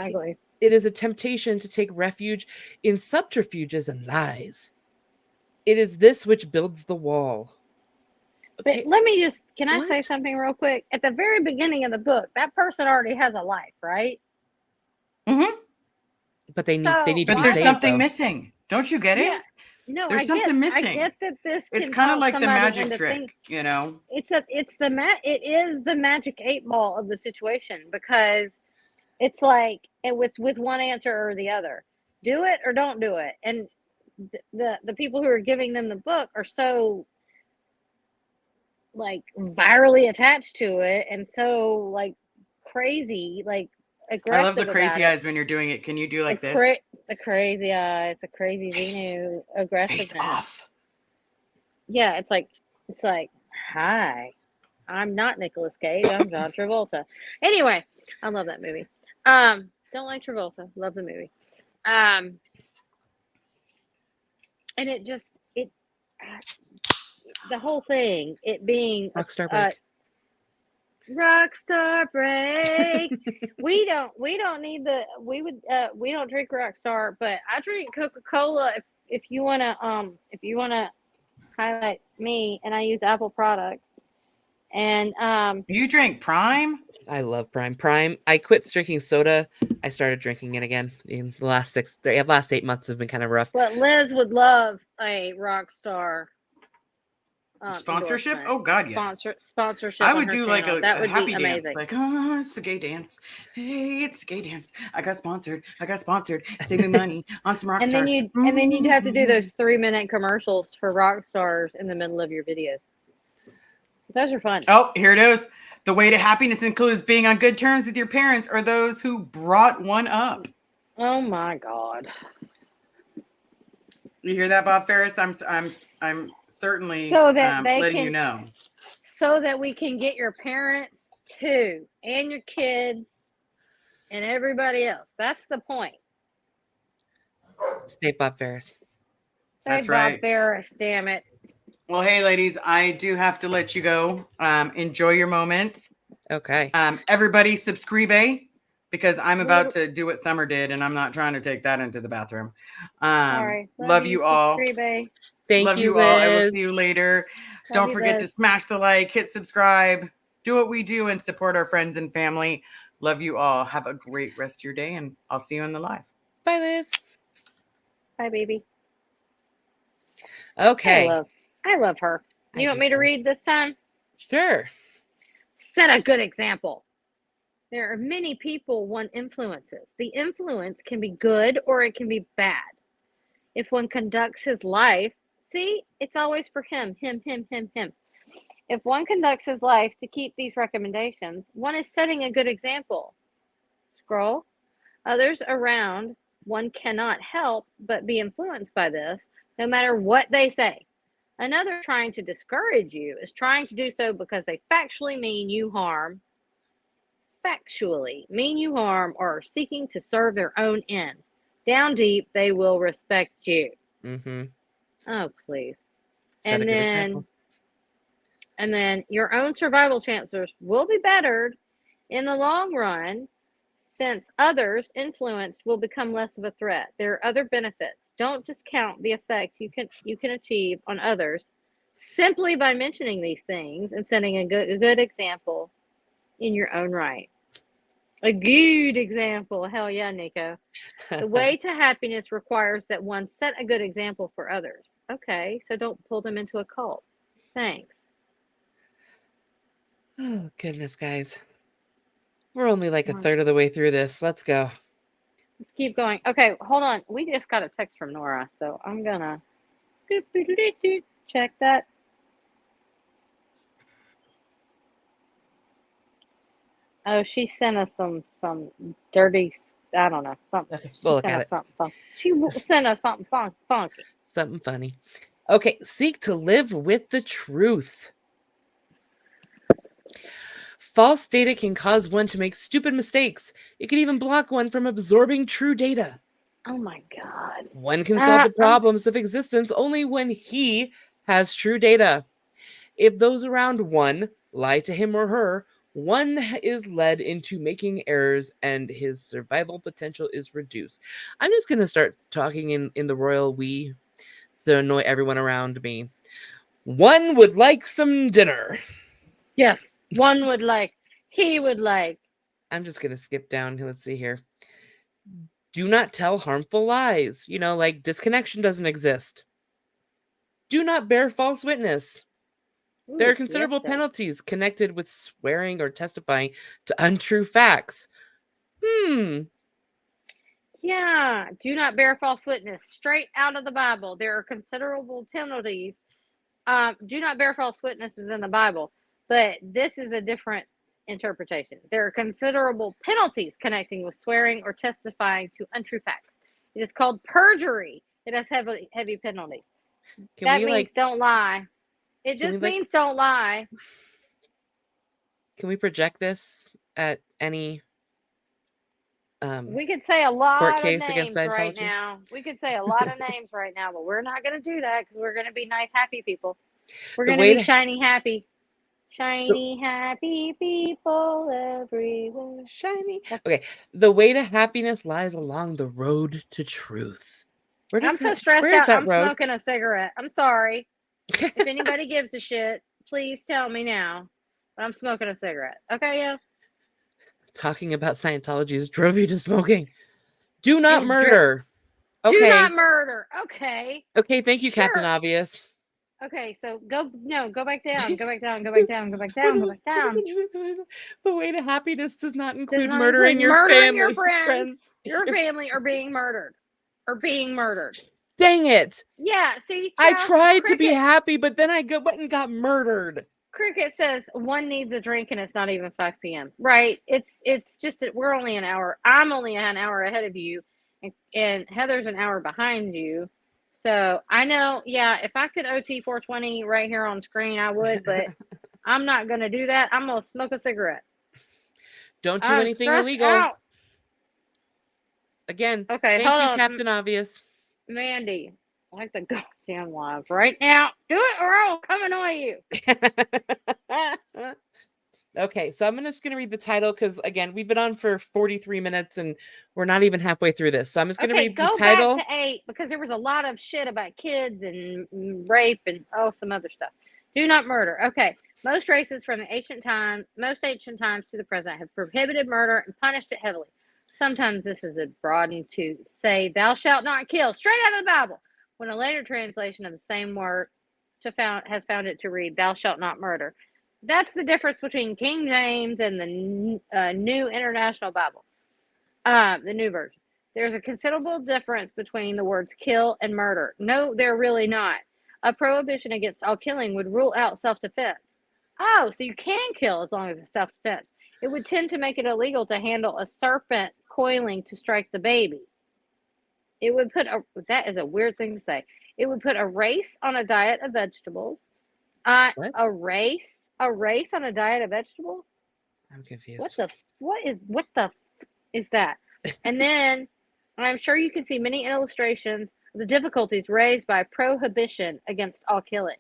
Speaker 1: it is a temptation to take refuge in subterfuges and lies. It is this which builds the wall.
Speaker 2: Okay. But let me can I say something real quick? At the very beginning of the book, that person already has a life, right?
Speaker 3: Mm-hmm.
Speaker 1: But they need to be
Speaker 3: But there's
Speaker 1: saved,
Speaker 3: something missing. Don't you get it?
Speaker 2: Yeah. No,
Speaker 3: there's something missing.
Speaker 2: I get that this.
Speaker 3: It's kind of like the magic trick, you know.
Speaker 2: It is the magic 8 ball of the situation, because it's like with one answer or the other. Do it or don't do it. And the people who are giving them the book are so like virally attached to it and so like crazy, like aggressive.
Speaker 3: I love the crazy eyes when you're doing it. Can you do like this?
Speaker 2: The crazy eyes, the crazy Xenu aggressiveness.
Speaker 3: Face off.
Speaker 2: Yeah, it's like Hi. I'm not Nicolas Cage. I'm John Travolta. Anyway, I love that movie. Don't like Travolta. Love the movie. And it just the whole thing, it being
Speaker 1: Rockstar break.
Speaker 2: Rockstar break. we don't need we don't drink Rockstar, but I drink Coca-Cola if you wanna highlight me, and I use Apple products. And
Speaker 3: You drink Prime?
Speaker 1: I love Prime. I quit drinking soda. I started drinking it again. In the last 8 months have been kind of rough.
Speaker 2: but Liz would love a Rockstar
Speaker 3: Sponsorship?
Speaker 2: endorsement.
Speaker 3: Oh God, yes.
Speaker 2: Sponsorship.
Speaker 3: I
Speaker 2: on
Speaker 3: would
Speaker 2: her
Speaker 3: do like
Speaker 2: channel.
Speaker 3: a
Speaker 2: That would
Speaker 3: happy
Speaker 2: be
Speaker 3: dance.
Speaker 2: amazing.
Speaker 3: Like, oh, it's the gay dance. Hey, it's the gay dance. I got sponsored. Save me money on some rock
Speaker 2: And then
Speaker 3: stars.
Speaker 2: you'd have to do those 3-minute commercials for rock stars in the middle of your videos. Those are fun.
Speaker 3: Oh, here it is. The way to happiness includes being on good terms with your parents or those who brought one up.
Speaker 2: Oh my God.
Speaker 3: You hear that, Bob Ferris? I'm certainly
Speaker 2: So that they
Speaker 3: letting
Speaker 2: can,
Speaker 3: you know.
Speaker 2: so that we can get your parents too, and your kids, and everybody else. That's the point.
Speaker 1: Save Bob Ferris.
Speaker 2: Say
Speaker 3: That's
Speaker 2: Bob
Speaker 3: right.
Speaker 2: Ferris, damn it.
Speaker 3: Well, hey, ladies, I do have to let you go. Enjoy your moment.
Speaker 1: Okay.
Speaker 3: Everybody subscribe, because I'm about to do what Summer did, and I'm not trying to take that into the bathroom.
Speaker 2: Sorry.
Speaker 3: Love you all.
Speaker 2: Subscribe.
Speaker 1: Thank
Speaker 3: Love
Speaker 1: you,
Speaker 3: you all. I will
Speaker 1: Liz.
Speaker 3: see you later.
Speaker 2: Love
Speaker 3: Don't
Speaker 2: you,
Speaker 3: forget to
Speaker 2: Liz.
Speaker 3: smash the like, hit subscribe, do what we do, and support our friends and family. Love you all. Have a great rest of your day, and I'll see you in the live.
Speaker 1: Bye, Liz.
Speaker 2: Bye, baby.
Speaker 1: Okay.
Speaker 2: I love her. You want me to read this time?
Speaker 1: Sure.
Speaker 2: Set a good example. There are many people one influences. The influence can be good or it can be bad. If one conducts his life, see, it's always for him. If one conducts his life to keep these recommendations, one is setting a good example. Scroll. Others around one cannot help but be influenced by this, no matter what they say. Another trying to discourage you is trying to do so because they factually mean you harm, or are seeking to serve their own ends. Down deep, they will respect you.
Speaker 1: Mm-hmm.
Speaker 2: Oh, please.
Speaker 1: Set a good example.
Speaker 2: And then your own survival chances will be bettered in the long run, since others' influence will become less of a threat. There are other benefits. Don't discount the effect you can achieve on others simply by mentioning these things and setting a good example in your own right. A good example. Hell yeah, Nico. The way to happiness requires that one set a good example for others. Okay, so don't pull them into a cult. Thanks.
Speaker 1: Oh, goodness, guys. We're only like a third of the way through this. Let's go.
Speaker 2: Let's keep going. Okay, hold on. We just got a text from Nora, so I'm gonna check that. Oh, she sent us some dirty, I don't know, something.
Speaker 1: Okay, we'll look at it.
Speaker 2: She sent us something funky.
Speaker 1: Something funny. Okay, seek to live with the truth. False data can cause one to make stupid mistakes. It can even block one from absorbing true data.
Speaker 2: Oh my God.
Speaker 1: One can solve the problems of existence only when he has true data. If those around one lie to him or her, one is led into making errors and his survival potential is reduced. I'm just going to start talking in the royal we to annoy everyone around me. One would like some dinner.
Speaker 2: Yes, one would like. He would like.
Speaker 1: I'm just going to skip down. Let's see here. Do not tell harmful lies. Like disconnection doesn't exist. Do not bear false witness.
Speaker 2: Ooh,
Speaker 1: There are considerable penalties connected with swearing or testifying to untrue facts.
Speaker 2: Yeah, do not bear false witness. Straight out of the Bible. There are considerable penalties. Do not bear false witnesses in the Bible, but this is a different interpretation. There are considerable penalties connecting with swearing or testifying to untrue facts. It is called perjury. It has heavy penalties. That means don't lie. It
Speaker 1: Can we,
Speaker 2: just
Speaker 1: like-
Speaker 2: means don't lie.
Speaker 1: Can we project this at any
Speaker 2: We could say a lot of
Speaker 1: case against
Speaker 2: names right
Speaker 1: Scientologists?
Speaker 2: now. We could say a lot of names right now, but we're not going to do that because we're going to be nice, happy people. We're
Speaker 1: The
Speaker 2: going to
Speaker 1: way
Speaker 2: be
Speaker 1: to-
Speaker 2: shiny, happy. Shiny, happy people everywhere.
Speaker 1: Shiny. Okay. The way to happiness lies along the road to truth.
Speaker 2: I'm so stressed
Speaker 1: where is
Speaker 2: out.
Speaker 1: that
Speaker 2: I'm
Speaker 1: road?
Speaker 2: smoking a cigarette. I'm sorry. If anybody gives a shit, please tell me now. But I'm smoking a cigarette. Okay, yeah.
Speaker 1: Talking about Scientology has drove you to smoking. Do not
Speaker 2: It's
Speaker 1: murder.
Speaker 2: Do
Speaker 1: Okay.
Speaker 2: not murder. Okay.
Speaker 1: Okay. Thank you, Captain
Speaker 2: Sure.
Speaker 1: Obvious.
Speaker 2: Okay, so go back down, go back down, go back down, go back down, go back down.
Speaker 1: The way to happiness does not
Speaker 2: Does
Speaker 1: include
Speaker 2: not
Speaker 1: murdering
Speaker 2: include
Speaker 1: your
Speaker 2: murdering
Speaker 1: family,
Speaker 2: your friends, your family, or being murdered.
Speaker 1: Dang it!
Speaker 2: Yeah, see,
Speaker 1: I
Speaker 2: Chow,
Speaker 1: tried to be
Speaker 2: Cricket-
Speaker 1: happy, but then I went and got murdered.
Speaker 2: Cricket says one needs a drink and it's not even 5 p.m. Right? It's just that we're only an hour. I'm only an hour ahead of you, and Heather's an hour behind you. So I know, yeah, if I could OT 420 right here on screen, I would, but I'm not going to do that. I'm going to smoke a cigarette.
Speaker 1: Don't do
Speaker 2: I'm
Speaker 1: anything
Speaker 2: stressed
Speaker 1: illegal.
Speaker 2: out.
Speaker 1: Again,
Speaker 2: Okay,
Speaker 1: thank
Speaker 2: hold
Speaker 1: you,
Speaker 2: on.
Speaker 1: Captain Obvious.
Speaker 2: Mandy, like the goddamn live right now. Do it or I'll come annoy you.
Speaker 1: Okay, so I'm just going to read the title because, again, we've been on for 43 minutes and we're not even halfway through this. So I'm just going to read the title.
Speaker 2: Go back to 8 because there was a lot of shit about kids and rape and some other stuff. Do not murder. Okay. Most races from the ancient times to the present have prohibited murder and punished it heavily. Sometimes this is broadened to say, "Thou shalt not kill," straight out of the Bible, when a later translation of the same word has found it to read, "Thou shalt not murder." That's the difference between King James and the New International Bible, the New Version. There's a considerable difference between the words kill and murder. No, they're really not. A prohibition against all killing would rule out self-defense. Oh, so you can kill as long as it's self-defense. It would tend to make it illegal to handle a serpent coiling to strike the baby. It would put that is a weird thing to say. It would put a race on a diet of vegetables.
Speaker 1: What?
Speaker 2: A race on a diet of vegetables?
Speaker 1: I'm confused.
Speaker 2: What the is that? And then I'm sure you can see many illustrations of the difficulties raised by prohibition against all killing.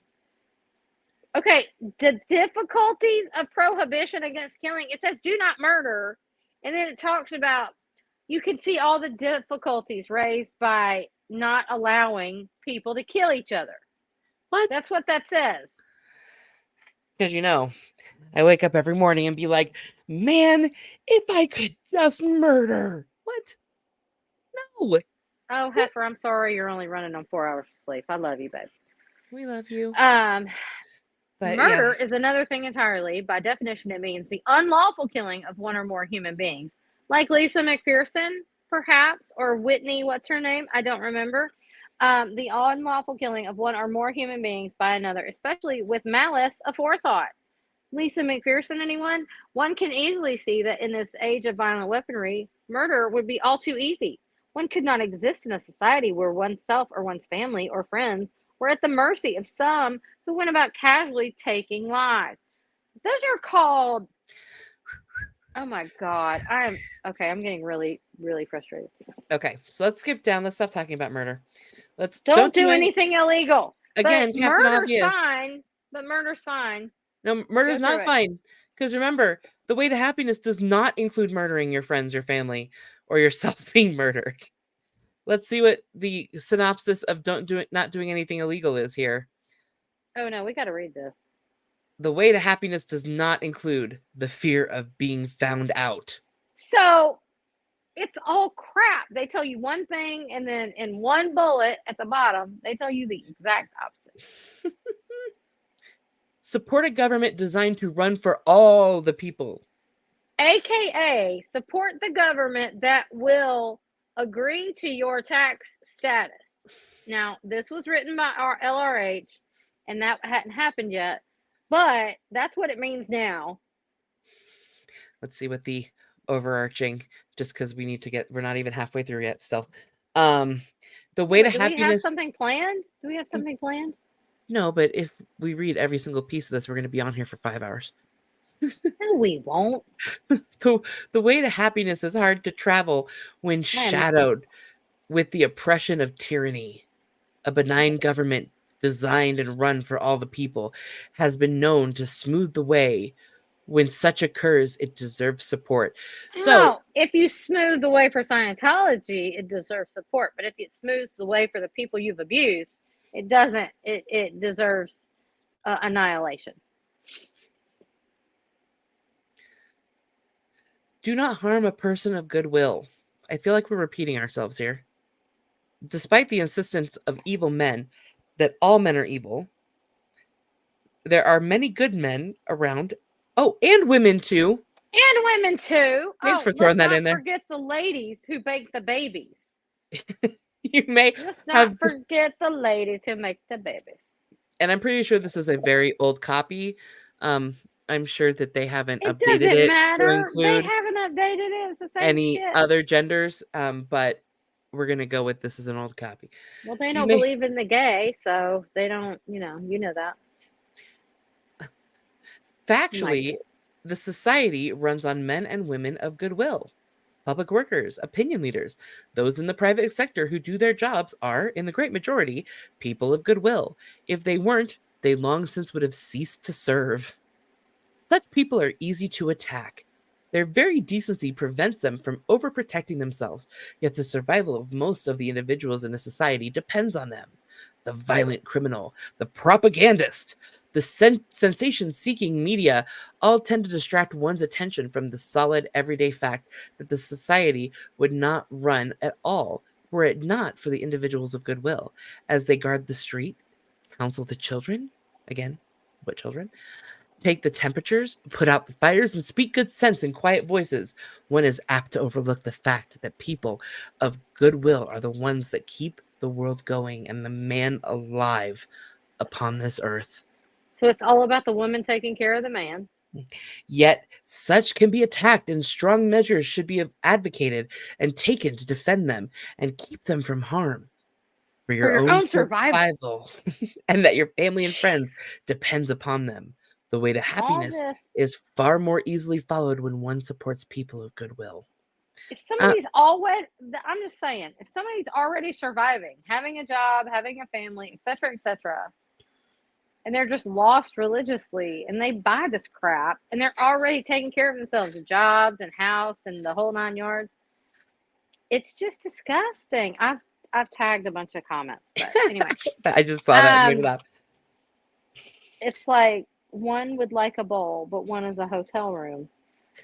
Speaker 2: Okay, the difficulties of prohibition against killing. It says do not murder, and then it talks about you can see all the difficulties raised by not allowing people to kill each other.
Speaker 1: What?
Speaker 2: That's what that says.
Speaker 1: Because, I wake up every morning and be like, man, if I could just murder. What? No.
Speaker 2: Oh, Heifer, I'm sorry you're only running on 4 hours of sleep. I love you, babe.
Speaker 1: We love you.
Speaker 2: But murder is another thing entirely. By definition, it means the unlawful killing of one or more human beings. Like Lisa McPherson, perhaps, or Whitney, what's her name? I don't remember. The unlawful killing of one or more human beings by another, especially with malice aforethought. Lisa McPherson, anyone? One can easily see that in this age of violent weaponry, murder would be all too easy. One could not exist in a society where oneself or one's family or friends were at the mercy of some who went about casually taking lives. Those are called... Oh my God. I'm getting really, really frustrated.
Speaker 1: Okay, so let's skip down. Let's stop talking about murder.
Speaker 2: Don't do anything illegal.
Speaker 1: Again,
Speaker 2: but
Speaker 1: Captain
Speaker 2: murder's
Speaker 1: Obvious.
Speaker 2: fine. But murder's fine.
Speaker 1: No, murder's not fine. Because remember, the way to happiness does not include murdering your friends, your family, or yourself being murdered. Let's see what the synopsis of not doing anything illegal is here.
Speaker 2: Oh no, we got to read this.
Speaker 1: The way to happiness does not include the fear of being found out.
Speaker 2: So it's all crap. They tell you one thing, and then in one bullet at the bottom, they tell you the exact opposite.
Speaker 1: Support a government designed to run for all the people.
Speaker 2: AKA, support the government that will agree to your tax status. Now, this was written by our LRH, and that hadn't happened yet, but that's what it means now.
Speaker 1: Let's see what the overarching, just because we're not even halfway through yet still. The way to happiness.
Speaker 2: Do we have something planned?
Speaker 1: No, but if we read every single piece of this, we're going to be on here for 5 hours.
Speaker 2: No, we won't.
Speaker 1: The way to happiness is hard to travel when shadowed with the oppression of tyranny. A benign government designed and run for all the people has been known to smooth the way. When such occurs, it deserves support. So,
Speaker 2: No, if you smooth the way for Scientology, it deserves support. But if it smooths the way for the people you've abused, it doesn't. It deserves annihilation.
Speaker 1: do not harm a person of goodwill. I feel like we're repeating ourselves here. Despite the insistence of evil men that all men are evil, there are many good men around. Oh, and women too.
Speaker 2: And women too.
Speaker 1: Thanks for throwing that in there.
Speaker 2: Let's not forget the ladies who bake the babies.
Speaker 1: You may
Speaker 2: Let's
Speaker 1: have,
Speaker 2: not forget the ladies who make the babies.
Speaker 1: and I'm pretty sure this is a very old copy. I'm sure that they haven't
Speaker 2: It
Speaker 1: updated
Speaker 2: doesn't
Speaker 1: it
Speaker 2: matter.
Speaker 1: to include
Speaker 2: They haven't updated it. It's the same
Speaker 1: any
Speaker 2: shit.
Speaker 1: other genders. But we're gonna go with this as an old copy.
Speaker 2: Well, they
Speaker 1: You
Speaker 2: don't
Speaker 1: may-
Speaker 2: believe in the gay, so they don't. You know that.
Speaker 1: Factually, the society runs on men and women of goodwill. Public workers, opinion leaders, those in the private sector who do their jobs are, in the great majority, people of goodwill. If they weren't, they long since would have ceased to serve. Such people are easy to attack. Their very decency prevents them from overprotecting themselves, yet the survival of most of the individuals in a society depends on them. The violent criminal, the propagandist, the sensation-seeking media all tend to distract one's attention from the solid everyday fact that the society would not run at all were it not for the individuals of goodwill, as they guard the street, counsel the children, again, what children? Take the temperatures, put out the fires, and speak good sense in quiet voices. One is apt to overlook the fact that people of goodwill are the ones that keep the world going and the man alive upon this earth.
Speaker 2: So it's all about the woman taking care of the man.
Speaker 1: Yet such can be attacked, and strong measures should be advocated and taken to defend them and keep them from harm. For your own survival, and that your family and friends depends upon them. The way to happiness is far more easily followed when one supports people of goodwill.
Speaker 2: If somebody's I'm just saying, if somebody's already surviving, having a job, having a family, etc., and they're just lost religiously, and they buy this crap, and they're already taking care of themselves, jobs and house and the whole 9 yards, it's just disgusting. I've tagged a bunch of comments, but anyway.
Speaker 1: I just saw that. Made me laugh.
Speaker 2: It's like one would like a bowl, but one is a hotel room.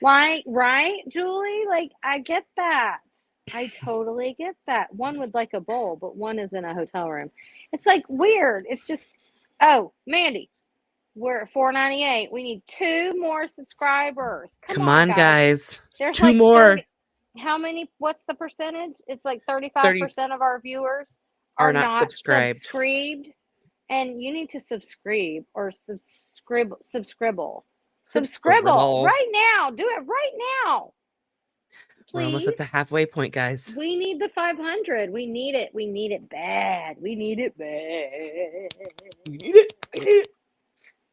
Speaker 2: Like, right, Julie? Like, I get that. I totally get that. One would like a bowl, but one is in a hotel room. It's like weird. It's just, oh, Mandy, we're at 498. We need 2 more subscribers.
Speaker 1: Come on, guys.
Speaker 2: There's
Speaker 1: 2
Speaker 2: like
Speaker 1: more.
Speaker 2: How many? What's the percentage? It's like 35% of our viewers
Speaker 1: are not subscribed.
Speaker 2: And you need to subscribe or subscribble right now. Do it right now. Please.
Speaker 1: We're almost at the halfway point, guys.
Speaker 2: We need the 500. We need it. We need it bad. We need it bad.
Speaker 1: We need it. We need it.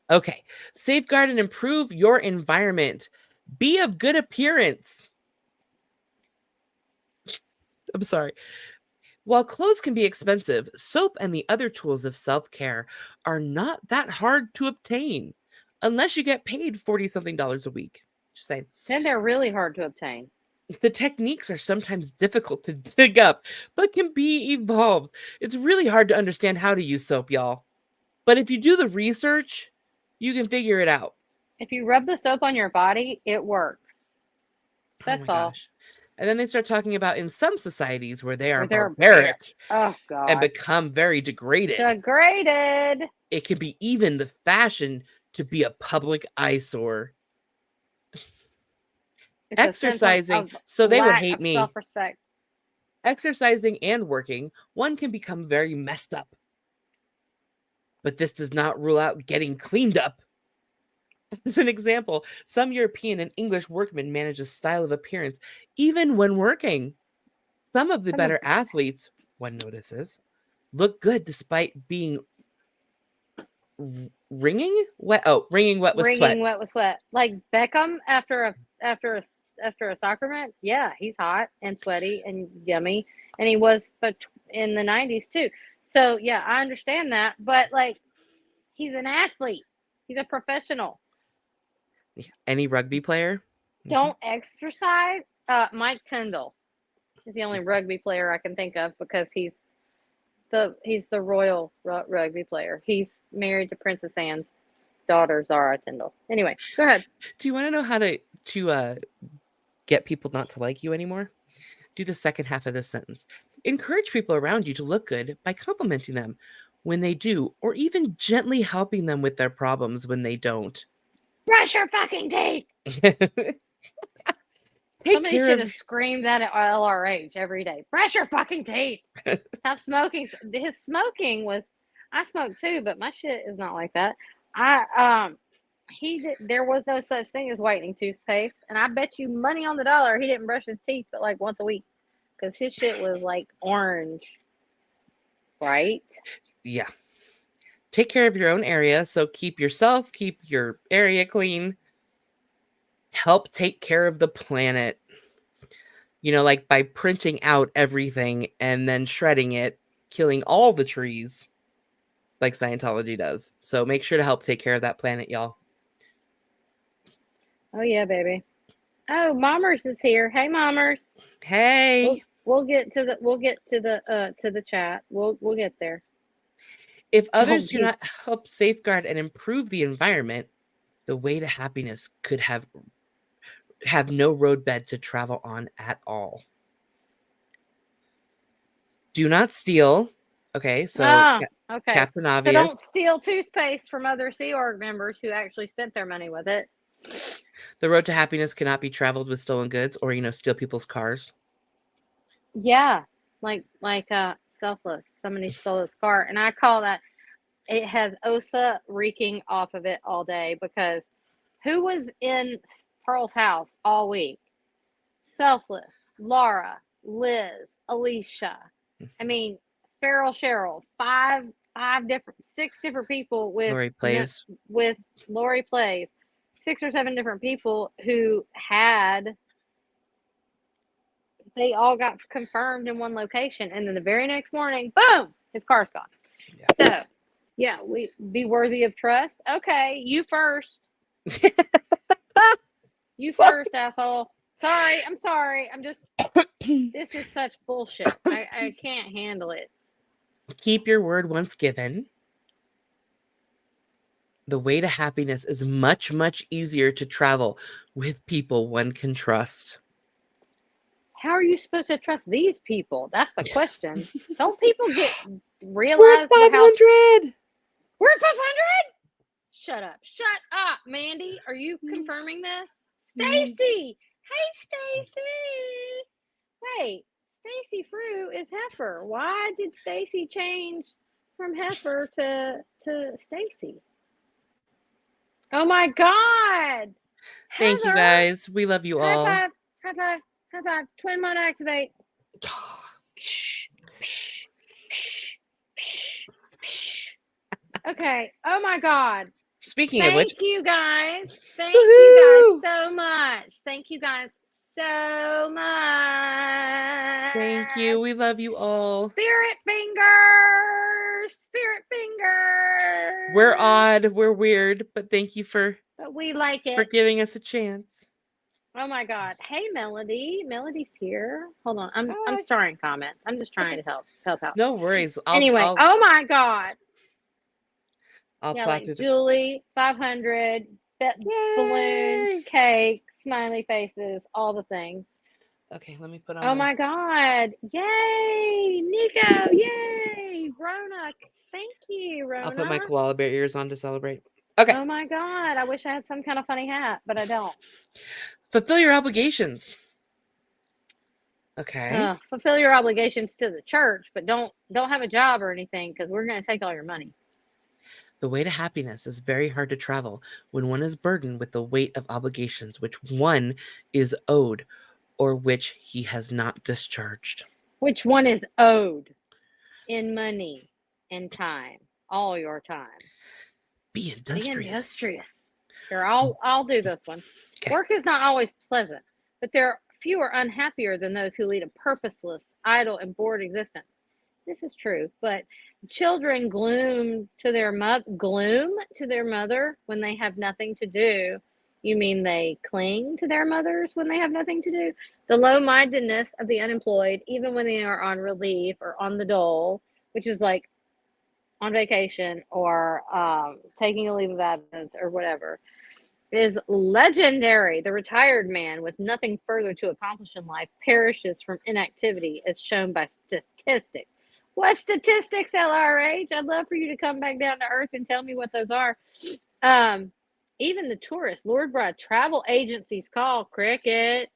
Speaker 1: Okay. Safeguard and improve your environment. Be of good appearance. I'm sorry. While clothes can be expensive, soap and the other tools of self-care are not that hard to obtain unless you get paid $40-something a week. Just saying.
Speaker 2: Then they're really hard to obtain.
Speaker 1: The techniques are sometimes difficult to dig up, but can be evolved. It's really hard to understand how to use soap, y'all. But if you do the research, you can figure it out.
Speaker 2: If you rub the soap on your body, it works. That's all.
Speaker 1: Gosh. And then they start talking about in some societies where they are barbaric and become very degraded. It can be even the fashion to be a public eyesore.
Speaker 2: It's
Speaker 1: exercising, so they would hate me.
Speaker 2: Self-respect.
Speaker 1: Exercising and working, one can become very messed up. But this does not rule out getting cleaned up. As an example, some European and English workmen manage a style of appearance even when working. Some of the better athletes, one notices, look good despite being Ringing wet. Oh, wringing wet with
Speaker 2: Wringing
Speaker 1: sweat.
Speaker 2: wet with sweat. Like Beckham after a soccer match. Yeah, he's hot and sweaty and yummy, and he was in the 90s too. So yeah, I understand that, but like, he's an athlete. He's a professional.
Speaker 1: Any rugby player.
Speaker 2: Don't exercise. Mike Tyndall is the only rugby player I can think of because he's the royal rugby player. He's married to Princess Anne's daughter, Zara Tyndall. Anyway, go ahead.
Speaker 1: Do you want to know how to get people not to like you anymore? Do the second half of this sentence. Encourage people around you to look good by complimenting them when they do, or even gently helping them with their problems when they don't.
Speaker 2: Brush your fucking teeth. Somebody should have screamed that at LRH every day. Brush your fucking teeth. Stop smoking. His smoking was, I smoke too, but my shit is not like that. There was no such thing as whitening toothpaste, and I bet you money on the dollar he didn't brush his teeth but like once a week because his shit was like orange, right?
Speaker 1: Yeah. Take care of your own area. So keep your area clean. Help take care of the planet. Like by printing out everything and then shredding it, killing all the trees, like Scientology does. So make sure to help take care of that planet, y'all.
Speaker 2: Oh yeah, baby. Oh, Mommers is here. Hey, Mommers.
Speaker 1: Hey.
Speaker 2: We'll get to the chat. We'll get there.
Speaker 1: If others do not help safeguard and improve the environment, the way to happiness could have no roadbed to travel on at all. Do not steal. Okay, so
Speaker 2: okay.
Speaker 1: Captain Obvious.
Speaker 2: So don't steal toothpaste from other Sea Org members who actually spent their money with it.
Speaker 1: The road to happiness cannot be traveled with stolen goods or, steal people's cars.
Speaker 2: Yeah, like Selfless. Somebody stole his car, and I call that, it has Osa reeking off of it all day, because who was in Pearl's house all week? Selfless, Laura, Liz, Alicia. I mean, Cheryl, six different people with
Speaker 1: Lori Plays.
Speaker 2: With Lori Plays. 6 or 7 different people who they all got confirmed in one location, and then the very next morning, boom, his car's gone. Yeah. So, yeah, we be worthy of trust. Okay, you first. You first, asshole. Sorry, I'm sorry. I'm just, this is such bullshit. I can't handle it.
Speaker 1: Keep your word once given. The way to happiness is much, much easier to travel with people one can trust.
Speaker 2: How are you supposed to trust these people? That's the question. Don't people realize
Speaker 1: we're at 500?
Speaker 2: We're at 500? Shut up, Mandy. Are you confirming this? Stacy. Hey, Stacy. Wait, Stacy Frew is Heifer. Why did Stacy change from Heifer to Stacy? Oh my God.
Speaker 1: Thank you guys. We love you all.
Speaker 2: High five. Twin mode activate. Okay. Oh my God.
Speaker 1: Speaking of which.
Speaker 2: Thank you guys. Thank you guys so much. Thank you guys so much.
Speaker 1: Thank you. We love you all.
Speaker 2: Spirit fingers. Spirit fingers.
Speaker 1: We're odd. We're weird. But thank you for
Speaker 2: we like it.
Speaker 1: For giving us a chance.
Speaker 2: Oh my God. Hey, Melody. Melody's here. Hold on. I'm starring comments. I'm just trying to help out.
Speaker 1: No worries.
Speaker 2: Oh my God.
Speaker 1: I'll
Speaker 2: like Julie, 500, balloons, cake, smiley faces, all the things.
Speaker 1: Okay, let me put on.
Speaker 2: Oh my God. Yay. Nico. Yay. Rona. Thank you, Rona.
Speaker 1: I'll put my koala bear ears on to celebrate. Okay.
Speaker 2: Oh my God. I wish I had some kind of funny hat, but I don't.
Speaker 1: Fulfill your obligations. Okay.
Speaker 2: Fulfill your obligations to the church, but don't have a job or anything, because we're going to take all your money.
Speaker 1: The way to happiness is very hard to travel when one is burdened with the weight of obligations which one is owed or which he has not discharged.
Speaker 2: Which one is owed? In money and time. All your time.
Speaker 1: Be industrious.
Speaker 2: Here, I'll do this one.
Speaker 1: Okay.
Speaker 2: Work is not always pleasant, but there are fewer unhappier than those who lead a purposeless, idle, and bored existence. This is true, but children gloom to their mother when they have nothing to do. You mean they cling to their mothers when they have nothing to do? The low-mindedness of the unemployed, even when they are on relief or on the dole, which is like on vacation or taking a leave of absence or whatever, is legendary. The retired man with nothing further to accomplish in life perishes from inactivity, as shown by statistics. What statistics, LRH? I'd love for you to come back down to earth and tell me what those are. Even the tourists, lured by a travel agency's call, cricket,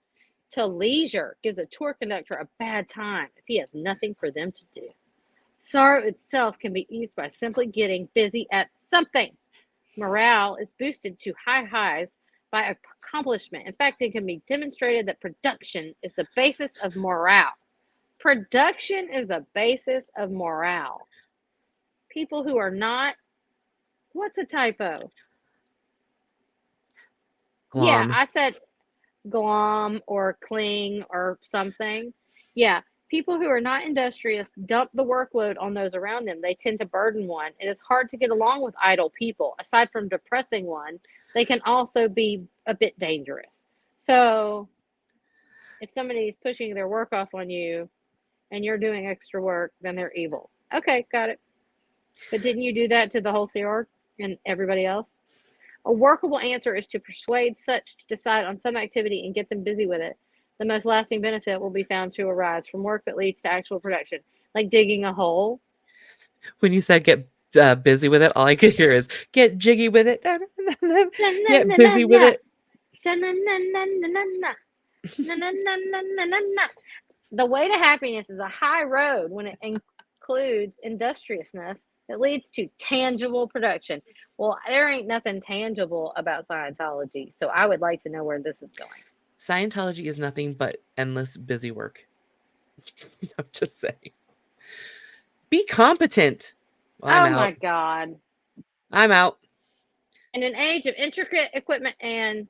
Speaker 2: to leisure, gives a tour conductor a bad time if he has nothing for them to do. Sorrow itself can be eased by simply getting busy at something. Morale is boosted to high highs by accomplishment. In fact, it can be demonstrated that production is the basis of morale. Production is the basis of morale. People who are not, what's a typo?
Speaker 1: Glom.
Speaker 2: Yeah, I said glom or cling or something. Yeah, people who are not industrious dump the workload on those around them. They tend to burden one. It is hard to get along with idle people. Aside from depressing one, they can also be a bit dangerous. So if somebody's pushing their work off on you and you're doing extra work, then they're evil. Okay, got it. But didn't you do that to the whole Sea Org and everybody else? A workable answer is to persuade such to decide on some activity and get them busy with it. The most lasting benefit will be found to arise from work that leads to actual production, like digging a hole.
Speaker 1: When you said get busy with it, all I could hear is get jiggy with it. Get busy with it.
Speaker 2: The way to happiness is a high road when it includes industriousness that leads to tangible production. Well, there ain't nothing tangible about Scientology, so I would like to know where this is going.
Speaker 1: Scientology is nothing but endless busy work. I'm just saying. Be competent. Well, I'm out.
Speaker 2: My God.
Speaker 1: I'm out.
Speaker 2: In an age of intricate equipment and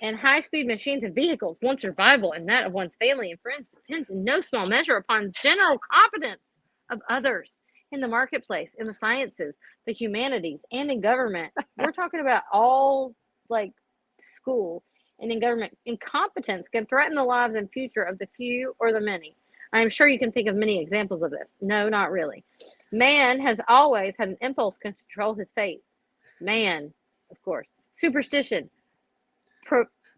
Speaker 2: high-speed machines and vehicles, one's survival and that of one's family and friends depends in no small measure upon general competence of others in the marketplace, in the sciences, the humanities, and in government. We're talking about all, like, school and in government. Incompetence can threaten the lives and future of the few or the many. I am sure you can think of many examples of this. No, not really. Man has always had an impulse to control his fate. Man, of course. Superstition,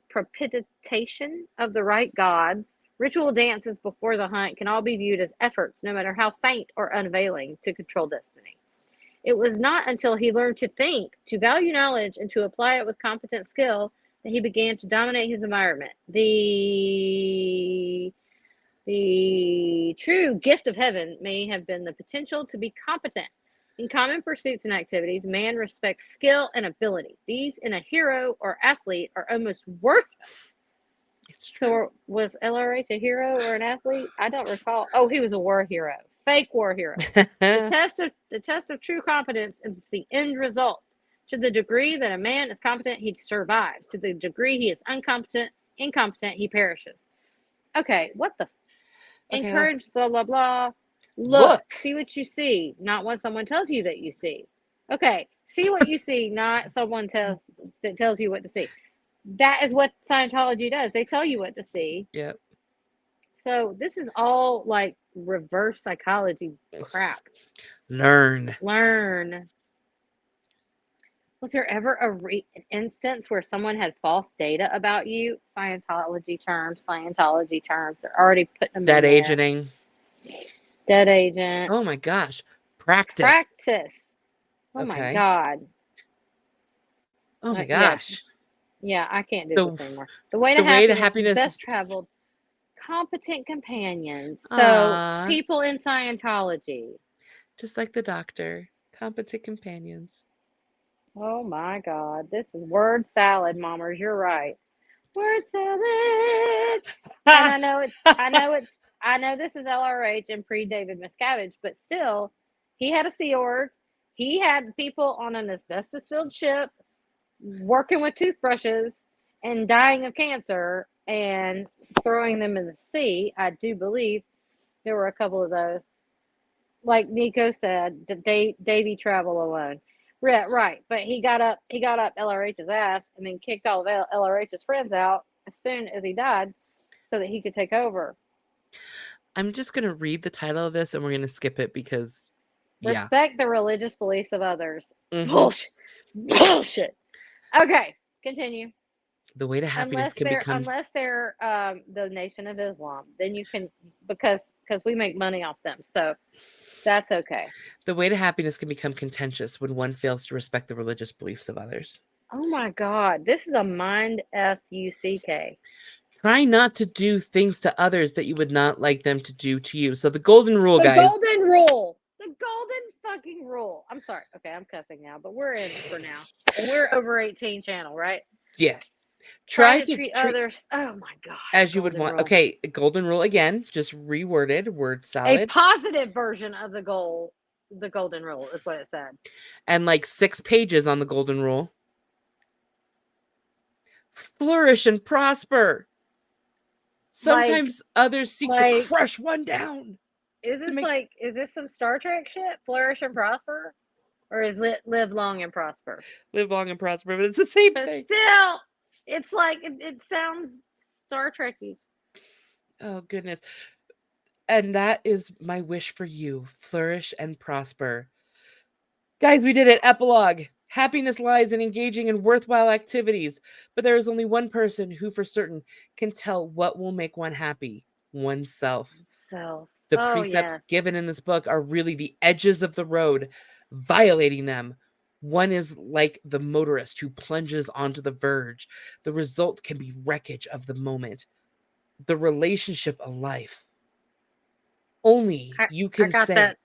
Speaker 2: propitiation of the right gods, ritual dances before the hunt can all be viewed as efforts, no matter how faint or unavailing, to control destiny. It was not until he learned to think, to value knowledge, and to apply it with competent skill that he began to dominate his environment. The true gift of heaven may have been the potential to be competent. In common pursuits and activities, man respects skill and ability. These in a hero or athlete are almost worshipped. So was LRH a hero or an athlete? I don't recall. Oh, he was a war hero. Fake war hero. The test of true competence is the end result. To the degree that a man is competent, he survives. To the degree he is incompetent, he perishes. Okay, what the? Okay, encourage, blah, blah, blah. Look, see what you see, not what someone tells you that you see. Okay, see what you see, not someone tells you what to see. That is what Scientology does. They tell you what to see.
Speaker 1: Yep.
Speaker 2: So this is all like reverse psychology crap.
Speaker 1: Learn.
Speaker 2: Was there ever an instance where someone had false data about you? Scientology terms. They're already putting them
Speaker 1: Dead
Speaker 2: in there.
Speaker 1: agenting.
Speaker 2: Dead agent.
Speaker 1: Oh my gosh. Practice.
Speaker 2: Oh my God.
Speaker 1: Oh my gosh.
Speaker 2: Yeah, I can't do this anymore. The way to happiness is best traveled. Competent companions. So people in Scientology.
Speaker 1: Just like the doctor. Competent companions.
Speaker 2: Oh my God. This is word salad, mammers. You're right. Word salad. And I know this is LRH and pre-David Miscavige, but still, he had a Sea Org. he had people on an asbestos-filled ship working with toothbrushes and dying of cancer and throwing them in the sea. I do believe there were a couple of those. Like Nico said, Davy travel alone. Right. But he got up LRH's ass and then kicked all of LRH's friends out as soon as he died so that he could take over.
Speaker 1: I'm just going to read the title of this and we're going to skip it because, yeah.
Speaker 2: Respect the religious beliefs of others.
Speaker 1: Mhm.
Speaker 2: Bullshit. Okay, continue.
Speaker 1: The way to happiness can become...
Speaker 2: Unless they're the Nation of Islam, then you can, because we make money off them. So that's okay.
Speaker 1: The way to happiness can become contentious when one fails to respect the religious beliefs of others.
Speaker 2: Oh my God, this is a mind fuck.
Speaker 1: Try not to do things to others that you would not like them to do to you. So the golden rule, guys.
Speaker 2: The golden rule. The golden fucking rule. I'm sorry. Okay, I'm cussing now, but we're in for now. And we're over 18 channel, right?
Speaker 1: Yeah.
Speaker 2: Try to treat others. Oh my God.
Speaker 1: As you would want.
Speaker 2: Rule.
Speaker 1: Okay, golden rule again, just reworded, word salad.
Speaker 2: A positive version of the golden rule is what it said.
Speaker 1: And like 6 pages on the golden rule. Flourish and prosper. Sometimes others seek to crush one down.
Speaker 2: Is this some Star Trek shit? Flourish and prosper? Or is live long and prosper?
Speaker 1: Live long and prosper, but it's the same thing.
Speaker 2: But still, it's like, it sounds Star Trek-y.
Speaker 1: Oh, goodness. And that is my wish for you. Flourish and prosper. Guys, we did it. Epilogue. Happiness lies in engaging in worthwhile activities, but there is only one person who for certain can tell what will make one happy. Oneself. The precepts given in this book are really the edges of the road. Violating them, one is like the motorist who plunges onto the verge. The result can be wreckage of the moment. The relationship of life. Only you can say.
Speaker 2: That.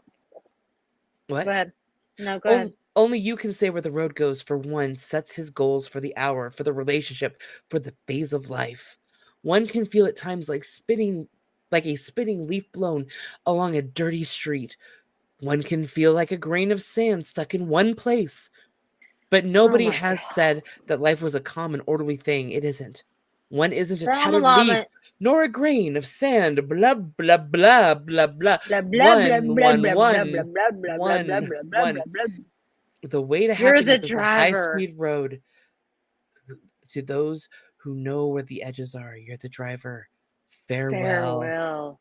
Speaker 1: What?
Speaker 2: Go ahead. No, go ahead.
Speaker 1: Only you can say where the road goes, for one sets his goals for the hour, for the relationship, for the phase of life. One can feel at times like a spinning leaf blown along a dirty street. One can feel like a grain of sand stuck in one place. But nobody has said that life was a calm and orderly thing. It isn't. One isn't a tattered leaf, nor a grain of sand. Blah, blah, blah, blah, blah. One. The way to happiness is the high-speed road. To those who know where the edges are, you're the driver. Farewell.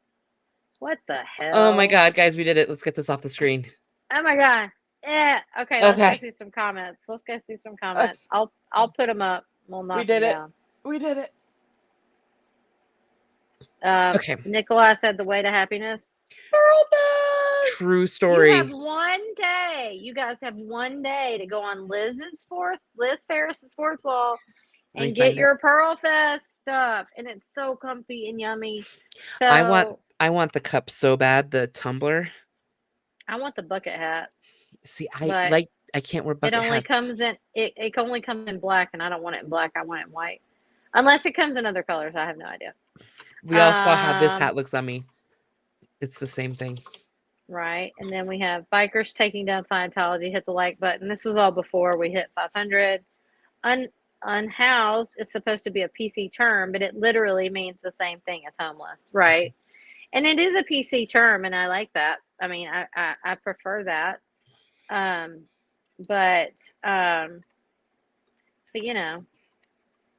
Speaker 2: What the hell?
Speaker 1: Oh my God, guys, we did it. Let's get this off the screen.
Speaker 2: Oh my God. Yeah. Okay, let's go through some comments. I'll put them up. We'll knock them down.
Speaker 1: We did it.
Speaker 2: Okay. Nikolai said the way to happiness.
Speaker 1: True story.
Speaker 2: You have one day. You guys have one day to go on Liz Ferris's fourth wall and get your Pearl Fest stuff. And it's so comfy and yummy. So
Speaker 1: I want the cup so bad, the tumbler.
Speaker 2: I want the bucket hat.
Speaker 1: See, I can't wear bucket hats.
Speaker 2: It only comes in black, and I don't want it in black. I want it in white. Unless it comes in other colors. I have no idea.
Speaker 1: We all saw how this hat looks on me. It's the same thing.
Speaker 2: Right. And then we have bikers taking down Scientology. Hit the like button. This was all before we hit 500. Unhoused is supposed to be a PC term, but it literally means the same thing as homeless. Right. And it is a PC term, and I like that. I mean, I prefer that. But you know,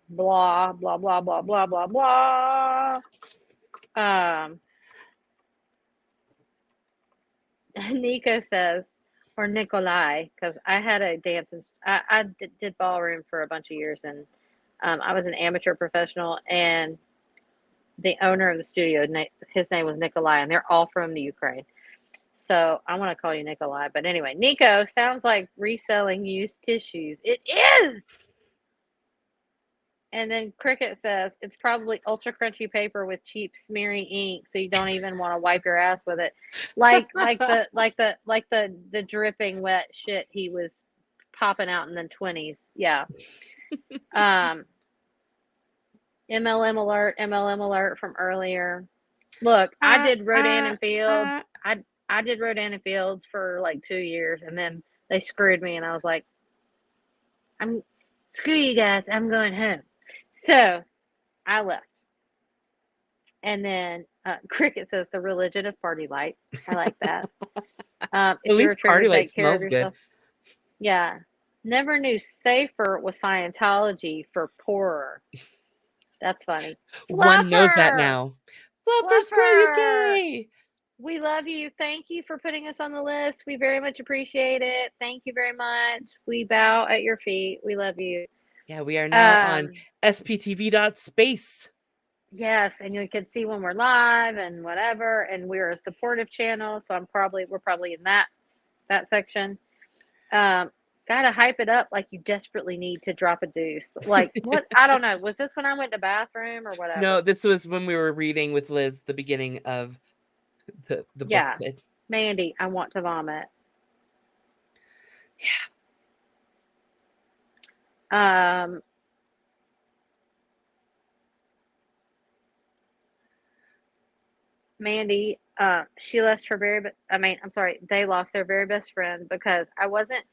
Speaker 2: blah, blah, blah, blah, blah, blah, blah. Nico says, or Nikolai, because I had a dance, I did ballroom for a bunch of years, and I was an amateur professional, and the owner of the studio, his name was Nikolai, and they're all from the Ukraine. So I want to call you Nikolai. But anyway, Nico sounds like reselling used tissues. It is! And then Cricket says, it's probably ultra crunchy paper with cheap smeary ink, so you don't even want to wipe your ass with it. Like the dripping wet shit he was popping out in the 20s. Yeah. MLM alert from earlier. Look, I did Rodan and Fields. I did Rodan and Fields for like 2 years, and then They screwed me, and I was like, screw you guys, I'm going home. So I left. And then Cricket says the religion of party light. I like that. If
Speaker 1: At
Speaker 2: you're a
Speaker 1: least party
Speaker 2: trigger,
Speaker 1: light
Speaker 2: take care of
Speaker 1: smells good.
Speaker 2: yourself. Yeah. Never knew safer was Scientology for poorer. That's funny.
Speaker 1: One knows that
Speaker 2: Fluffer!
Speaker 1: now. Fluffer, screw you, gay!
Speaker 2: We love you. Thank you for putting us on the list. We very much appreciate it. Thank you very much. We bow at your feet. We love you.
Speaker 1: Yeah, we are now on sptv.space.
Speaker 2: Yes, and you can see when we're live and whatever, and we're a supportive channel, so we're probably in that section. Gotta hype it up like you desperately need to drop a deuce. Like what? I don't know. Was this when I went to bathroom or whatever?
Speaker 1: No, this was when we were reading with Liz the beginning of the booklet.
Speaker 2: Mandy, I want to vomit.
Speaker 1: Yeah.
Speaker 2: Mandy, they lost their very best friend because I wasn't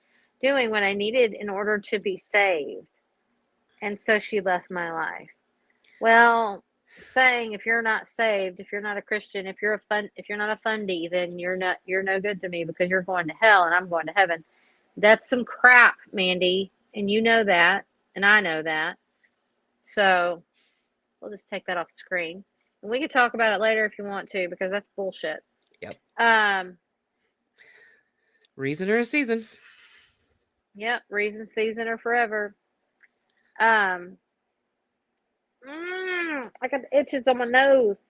Speaker 2: doing what I needed in order to be saved. And so she left my life. Well, saying if you're not saved, if you're not a Christian, if you're not a fundy, then you're no good to me because you're going to hell and I'm going to heaven. That's some crap, Mandy, and you know that, and I know that. So we'll just take that off the screen. And we can talk about it later if you want to, because that's bullshit.
Speaker 1: Yep. Reason or a season.
Speaker 2: Yep, reason, season, or forever. I got itches on my nose.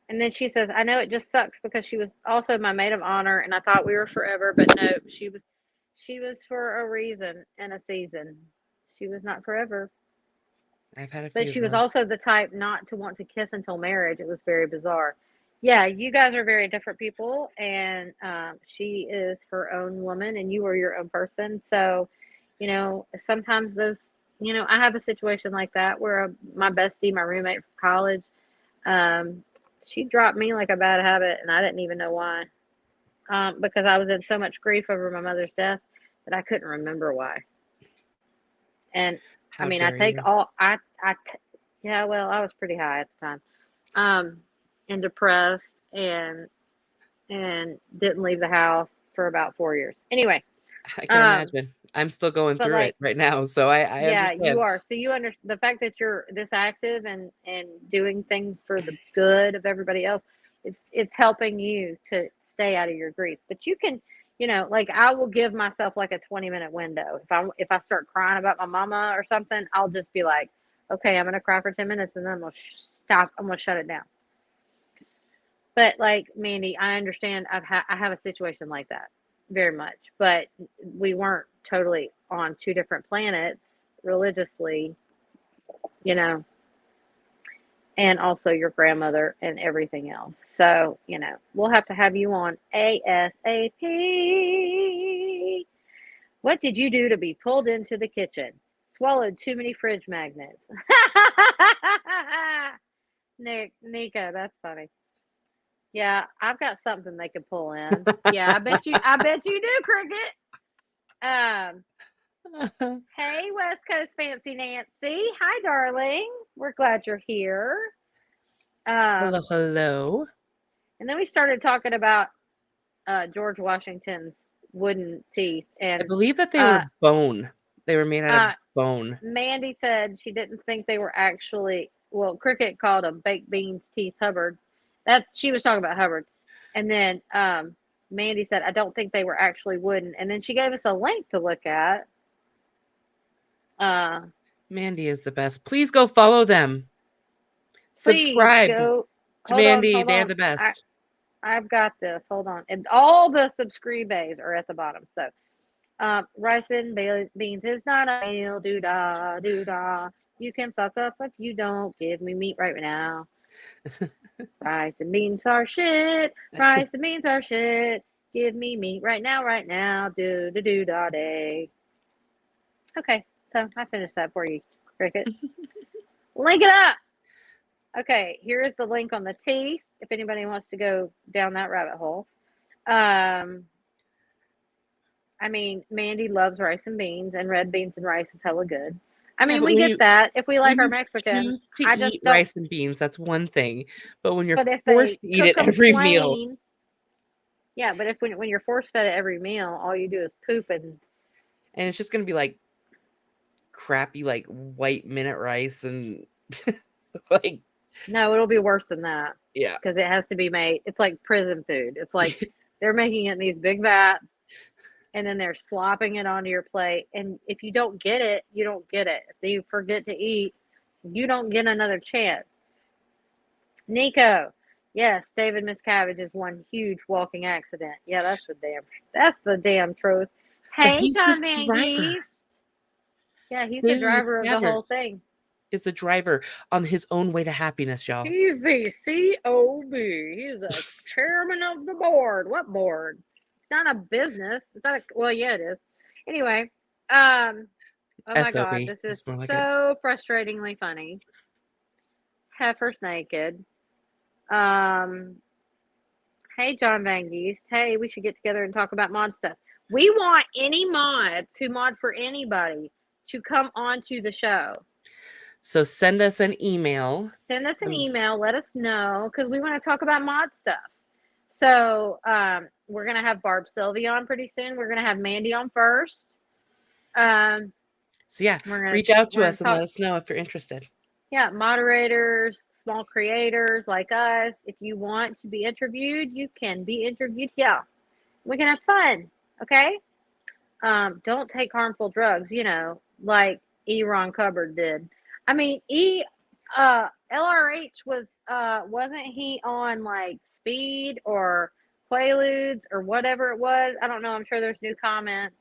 Speaker 2: And then she says, I know it just sucks because she was also my maid of honor and I thought we were forever, but no, she was for a reason and a season. She was not forever.
Speaker 1: I've had a few.
Speaker 2: But she was also the type not to want to kiss until marriage. It was very bizarre. Yeah, you guys are very different people, and she is her own woman, and you are your own person. So, sometimes those, I have a situation like that where my bestie, my roommate from college, she dropped me like a bad habit, and I didn't even know why, because I was in so much grief over my mother's death that I couldn't remember why. And
Speaker 1: How
Speaker 2: I mean,
Speaker 1: dare you.
Speaker 2: yeah, well, I was pretty high at the time, and depressed, and didn't leave the house for about 4 years. Anyway,
Speaker 1: I can imagine. I'm still going through it right now, so I understand.
Speaker 2: You are. So you understand the fact that you're this active and doing things for the good of everybody else. It's helping you to stay out of your grief. But you can, like I will give myself like a 20-minute window. If I start crying about my mama or something, I'll just be like, okay, I'm gonna cry for 10 minutes and then I'm gonna stop. I'm gonna shut it down. But like Mandy, I understand. I have a situation like that very much, but we weren't totally on two different planets religiously, and also your grandmother and everything else. So, we'll have to have you on ASAP. What did you do to be pulled into the kitchen? Swallowed too many fridge magnets. Nika, that's funny. Yeah, I've got something they could pull in. Yeah, I bet you do, Cricket. Hey, West Coast Fancy Nancy. Hi, darling. We're glad you're here.
Speaker 1: Hello.
Speaker 2: And then we started talking about George Washington's wooden teeth. And
Speaker 1: I believe that they were bone. They were made out of bone.
Speaker 2: Mandy said she didn't think they were actually, well, Cricket called them baked beans teeth Hubbard. That she was talking about Hubbard. And then Mandy said, I don't think they were actually wooden. And then she gave us a link to look at.
Speaker 1: Mandy is the best. Please go follow them. Subscribe to Mandy. They're the best.
Speaker 2: I've got this. Hold on. And all the subscribes are at the bottom. So rice and beans is not a meal. Doo-dah, doo-dah. You can fuck up if you don't give me meat right now. Rice and beans are shit. Rice and beans are shit. Give me meat right now, right now. Do-do-do-dah day. Okay, so I finished that for you, Cricket. Link it up. Okay, here is the link on the teeth, if anybody wants to go down that rabbit hole. I mean, Mandy loves rice and beans, and red beans and rice is hella good. I
Speaker 1: Yeah,
Speaker 2: mean,
Speaker 1: but
Speaker 2: we
Speaker 1: when
Speaker 2: get that if we like
Speaker 1: when
Speaker 2: our
Speaker 1: you
Speaker 2: Mexican.
Speaker 1: choose to
Speaker 2: I
Speaker 1: eat
Speaker 2: just don't.
Speaker 1: rice and beans, that's one thing. But when you're
Speaker 2: But if
Speaker 1: forced
Speaker 2: they
Speaker 1: to eat
Speaker 2: cook
Speaker 1: it
Speaker 2: them
Speaker 1: every meal,
Speaker 2: plain, yeah. But if when you're force fed it every meal, all you do is poop and
Speaker 1: and it's just gonna be like crappy, like white minute rice and like
Speaker 2: no, it'll be worse than that
Speaker 1: yeah.
Speaker 2: because it has to be made. It's like prison food. It's like they're making it in these big vats, and then they're slopping it onto your plate. And if you don't get it, you don't get it. If you forget to eat, you don't get another chance. Nico, yes, David Miscavige is one huge walking accident. Yeah, that's the damn truth.
Speaker 1: But
Speaker 2: Hey,
Speaker 1: he's the
Speaker 2: John Van
Speaker 1: driver.
Speaker 2: Geest. Yeah, he's the
Speaker 1: David
Speaker 2: driver of the
Speaker 1: Miscavige
Speaker 2: whole thing.
Speaker 1: is the driver on his own way to happiness, y'all.
Speaker 2: He's the COB. He's the chairman of the board. What board? It's not a business. It's not a, well, yeah, it is. Anyway, oh my
Speaker 1: SOB.
Speaker 2: God, this is
Speaker 1: It's more like it.
Speaker 2: so frustratingly funny. Heifer's naked. Um, hey, John Van Geest. Hey, we should get together and talk about mod stuff. We want any mods who mod for anybody to come onto the show.
Speaker 1: So send us an email.
Speaker 2: Send us an email. Let us know because we want to talk about mod stuff. So we're gonna have Barb Sylvie on pretty soon. We're gonna have Mandy on first.
Speaker 1: So yeah, reach out to us and let us know if you're interested.
Speaker 2: Yeah, moderators, small creators like us. If you want to be interviewed, you can be interviewed. Yeah, we can have fun. Okay. Don't take harmful drugs. You know, like Ron Cupboard did. I mean, LRH wasn't he on like speed or Quaaludes or whatever it was? I don't know. I'm sure there's new comments,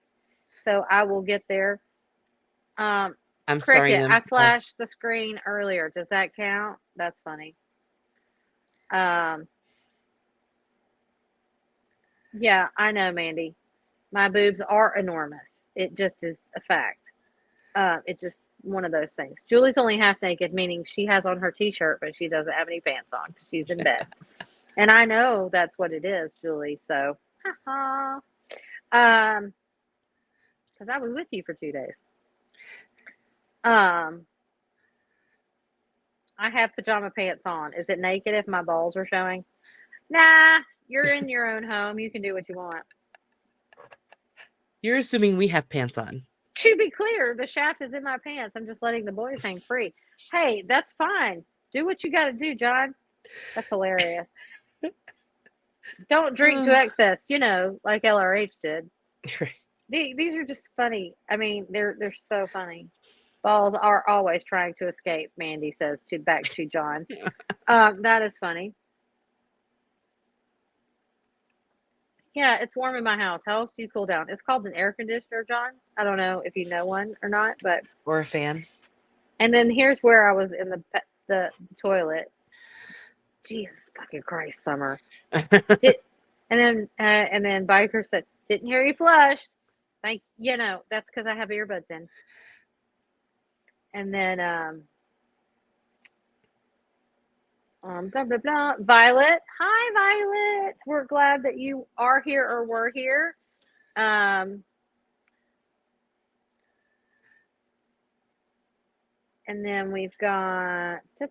Speaker 2: so I will get there.
Speaker 1: I'm starring
Speaker 2: Cricket,
Speaker 1: them.
Speaker 2: I flashed the screen earlier. Does that count? That's funny. Yeah, I know, Mandy. My boobs are enormous. It just is a fact. It's just one of those things. Julie's only half naked, meaning she has on her t-shirt, but she doesn't have any pants on because she's in bed. And I know that's what it is, Julie. So, because I was with you for 2 days. I have pajama pants on. Is it naked if my balls are showing? Nah, you're in your own home. You can do what you want.
Speaker 1: You're assuming we have pants on.
Speaker 2: To be clear, the shaft is in my pants. I'm just letting the boys hang free. Hey, that's fine. Do what you got to do, John. That's hilarious. Don't drink to excess, you know, like LRH did. These are just funny. I mean, they're so funny. Balls are always trying to escape, Mandy says back to John. That is funny. Yeah, it's warm in my house. How else do you cool down? It's called an air conditioner, John. I don't know if you know one or not, but
Speaker 1: or a fan.
Speaker 2: And then here's where I was in the toilet. Jesus fucking Christ, Summer. and then Biker said, "Didn't hear you flush." You know, that's because I have earbuds in. And then blah blah blah. Violet, hi Violet. We're glad that you are here or were here. And then we've got who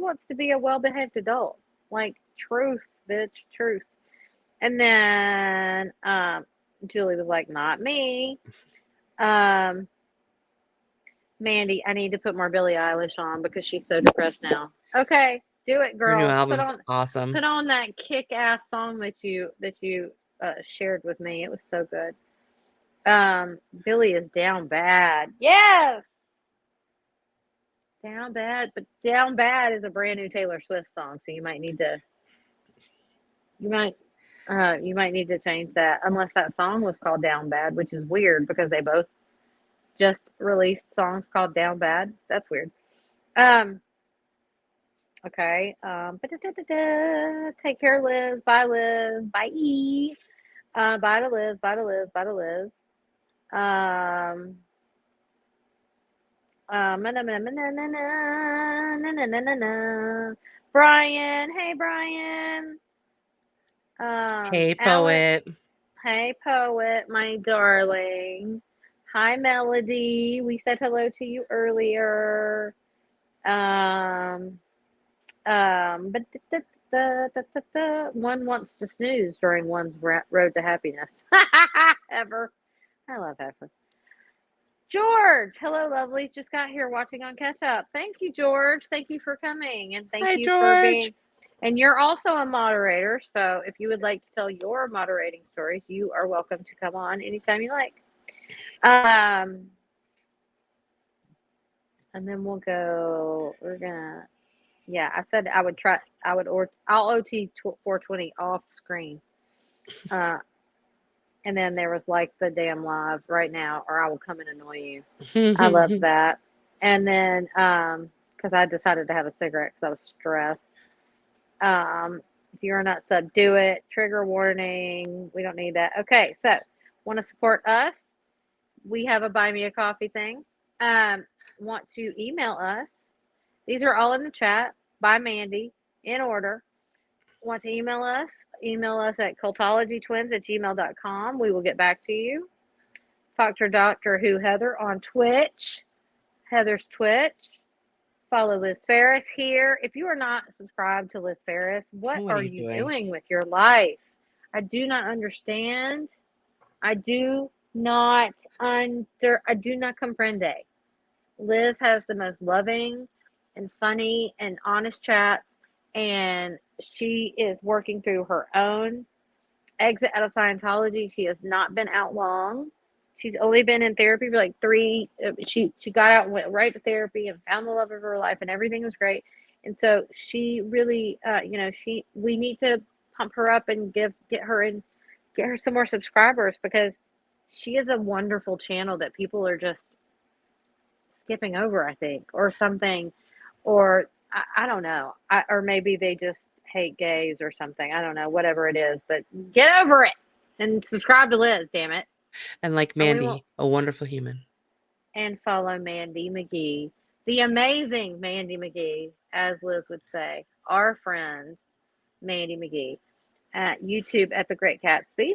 Speaker 2: wants to be a well-behaved adult? Like truth, bitch, truth. And then Julie was like, not me. Mandy, I need to put more Billie Eilish on because she's so depressed now. Okay, do it, girl.
Speaker 1: Her new album's awesome.
Speaker 2: Put on that kick-ass song that you shared with me. It was so good. Billie is down bad. Yes. Down bad, but Down Bad is a brand new Taylor Swift song, so you might need to change that unless that song was called Down Bad, which is weird because they both just released songs called Down Bad. That's weird. Okay. Take care, Liz. Bye, Liz. Bye. Bye to Liz. Bye to Liz. Bye to Liz. Brian. Hey, Brian.
Speaker 1: Hey, poet.
Speaker 2: Hey, Poet, my darling. Hi, Melody. We said hello to you earlier. But one wants to snooze during one's road to happiness. Ever. I love Heifer. George, hello, lovelies. Just got here watching on catch up. Thank you, George. Thank you for coming, and thank
Speaker 1: Hi,
Speaker 2: you for
Speaker 1: George.
Speaker 2: being. And you're also a moderator, so if you would like to tell your moderating stories, you are welcome to come on anytime you like. And then we'll go. We're gonna. Yeah, I said I would try. I'll OT 420 off screen. And then there was like the damn live right now, or I will come and annoy you. I love that. And then, because I decided to have a cigarette because I was stressed. If you're not sub, do it. Trigger warning. We don't need that. Okay, so want to support us? We have a buy me a coffee thing. Want to email us? These are all in the chat by Mandy in order. Want to email us? Email us at cultologytwins@gmail.com. We will get back to you. Dr. Who Heather on Twitch. Heather's Twitch. Follow Liz Ferris here. If you are not subscribed to Liz Ferris, what are you doing with your life? I do not understand. I do not comprende. Liz has the most loving and funny and honest chats, and she is working through her own exit out of Scientology. She has not been out long. She's only been in therapy for like 3. She got out and went right to therapy and found the love of her life, and everything was great. And so she really, we need to pump her up and get her some more subscribers, because she is a wonderful channel that people are just skipping over, I think, or something, or I don't know, or maybe they just hate gays or something. I don't know, whatever it is, but get over it and subscribe to Liz, damn it.
Speaker 1: And like Mandy, a wonderful human.
Speaker 2: And follow Mandy McGee, the amazing Mandy McGee, as Liz would say, our friend Mandy McGee, at YouTube at The Great Gatsby.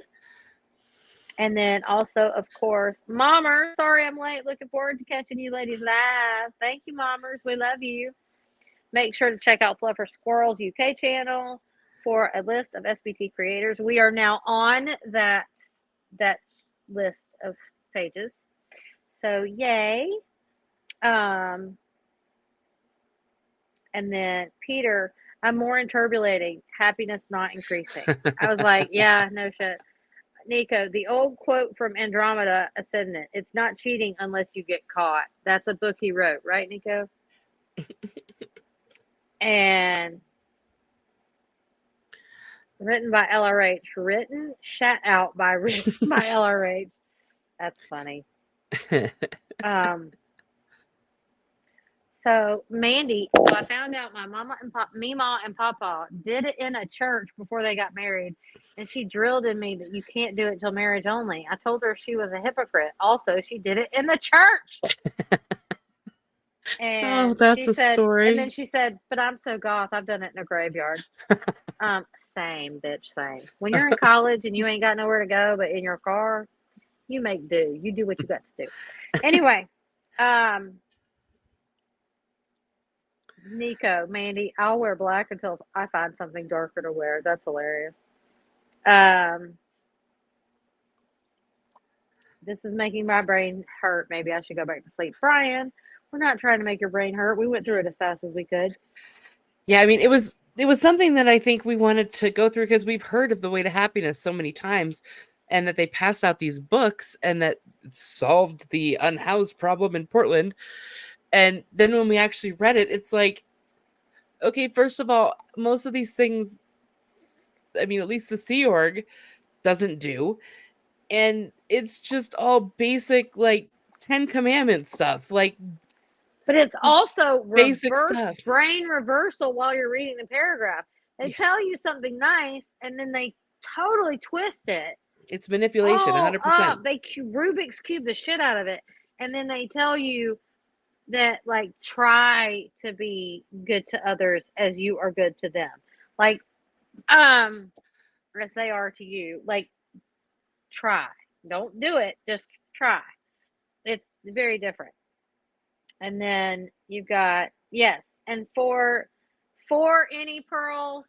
Speaker 2: And then also, of course, Mommers. Sorry I'm late. Looking forward to catching you ladies live. Thank you, Mommers. We love you. Make sure to check out Fluffer Squirrel's UK channel for a list of SBT creators. We are now on that list of pages. So yay. And then Peter, I'm more interpolating. Happiness not increasing. I was like, yeah, no shit. Nico, the old quote from Andromeda Ascendant, it's not cheating unless you get caught. That's a book he wrote, right, Nico? And written by LRH. Shout out by written by LRH. That's funny. So Mandy, so I found out my mama and Mima and Papa did it in a church before they got married, and she drilled in me that you can't do it till marriage only. I told her she was a hypocrite. Also, she did it in the church. And
Speaker 1: that's
Speaker 2: she said,
Speaker 1: story.
Speaker 2: And then she said, "But I'm so goth. I've done it in a graveyard." Same, bitch, same. When you're in college and you ain't got nowhere to go but in your car, you make do. You do what you got to do. Anyway, Nico, Mandy, I'll wear black until I find something darker to wear. That's hilarious. This is making my brain hurt. Maybe I should go back to sleep. Brian, we're not trying to make your brain hurt. We went through it as fast as we could.
Speaker 1: Yeah, I mean, it was something that I think we wanted to go through because we've heard of The Way to Happiness so many times, and that they passed out these books and that solved the unhoused problem in Portland. And then when we actually read it, it's like, okay, first of all, most of these things, I mean, at least the Sea Org doesn't do. And it's just all basic, like, 10 Commandments stuff. Like,
Speaker 2: but it's also
Speaker 1: basic stuff.
Speaker 2: Brain reversal while you're reading the paragraph. They tell you something nice, and then they totally twist it.
Speaker 1: It's manipulation, 100%.
Speaker 2: They Rubik's Cube the shit out of it. And then they tell you that, like, try to be good to others as you are good to them. Like, as they are to you. Like, try. Don't do it. Just try. It's very different. And then you've got, yes, and for any Pearl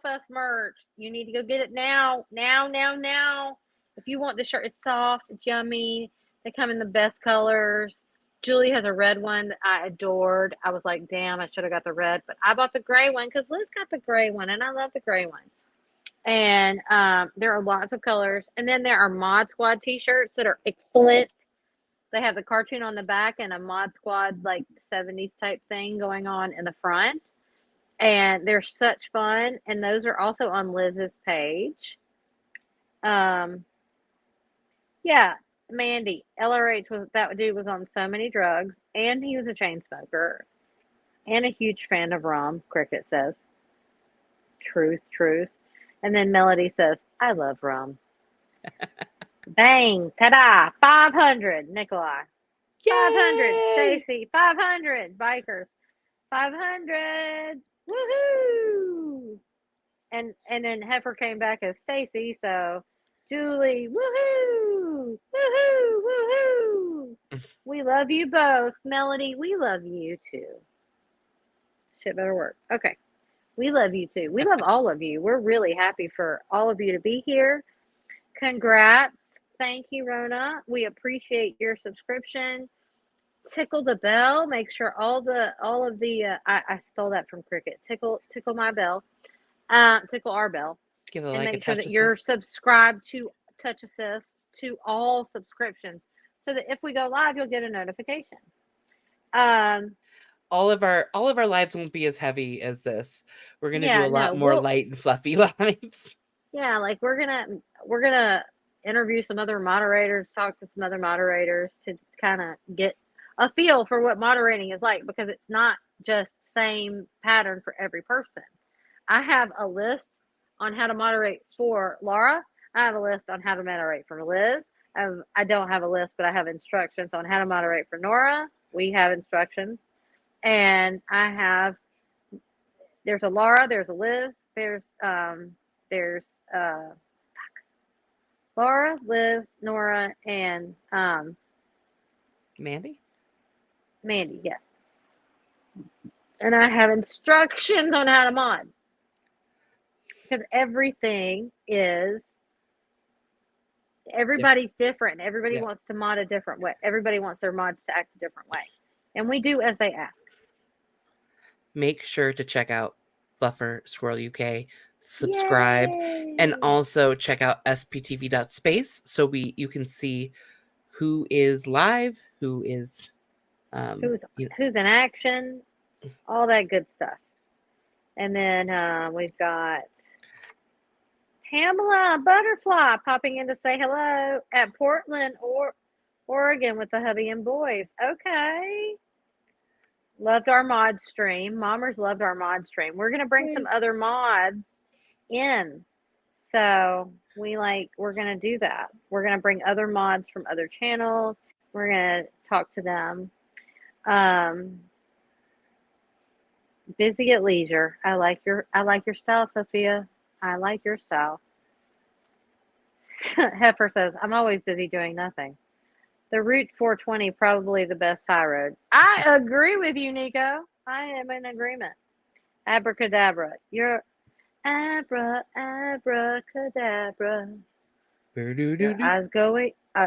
Speaker 2: Fest merch, you need to go get it now. Now. If you want the shirt, it's soft, it's yummy. They come in the best colors. Julie has a red one that I adored. I was like, damn, I should have got the red, but I bought the gray one because Liz got the gray one, and I love the gray one. And there are lots of colors. And then there are Mod Squad t-shirts that are excellent. They have the cartoon on the back and a Mod Squad like 70s type thing going on in the front. And they're such fun. And those are also on Liz's page. Yeah, Mandy, LRH was, that dude was on so many drugs, and he was a chain smoker, and a huge fan of rum, Cricket says. Truth. And then Melody says, I love rum. Bang, ta-da, 500, Nikolai.
Speaker 1: Yay!
Speaker 2: 500, Stacy, 500, Bikers, 500, woohoo! And then Heifer came back as Stacy, so Julie, woohoo! Woohoo! We love you both. Melody, we love you too. Shit better work. Okay. We love you too. We love all of you. We're really happy for all of you to be here. Congrats. Thank you, Rona. We appreciate your subscription. Tickle the bell. Make sure all of the I stole that from Cricket. Tickle my bell. Tickle our bell.
Speaker 1: Give it
Speaker 2: And
Speaker 1: like a
Speaker 2: make sure
Speaker 1: touch
Speaker 2: that you're
Speaker 1: assist.
Speaker 2: subscribed to Touch Assist to all subscriptions, so that if we go live, you'll get a notification.
Speaker 1: All of our lives won't be as heavy as this. We're gonna do a lot more light and fluffy lives.
Speaker 2: Yeah, like we're gonna interview some other moderators, talk to some other moderators to kind of get a feel for what moderating is like, because it's not just the same pattern for every person. I have a list on how to moderate for Laura. I have a list on how to moderate for Liz. I don't have a list, but I have instructions on how to moderate for Nora. We have instructions. And there's a Laura, there's a Liz, there's Laura, Liz, Nora, and
Speaker 1: Mandy,
Speaker 2: yes. And I have instructions on how to mod. Because everybody's different. Everybody wants to mod a different way. Everybody wants their mods to act a different way. And we do as they ask.
Speaker 1: make sure to check out Fluffer Squirrel UK, subscribe, and also check out sptv.space so you can see who is live, who is
Speaker 2: who's in action, all that good stuff. And then we've got Pamela Butterfly popping in to say hello at Portland, Oregon with the hubby and boys. Okay. Loved our mod stream. Mommers loved our mod stream. We're going to bring some other mods in. So we're going to do that. We're going to bring other mods from other channels. We're going to talk to them. Busy at leisure. I like your style, Sophia. I like your style. Heifer says, I'm always busy doing nothing. The Route 420, probably the best high road. I agree with you, Nico. I am in agreement. Abracadabra. You're abracadabra.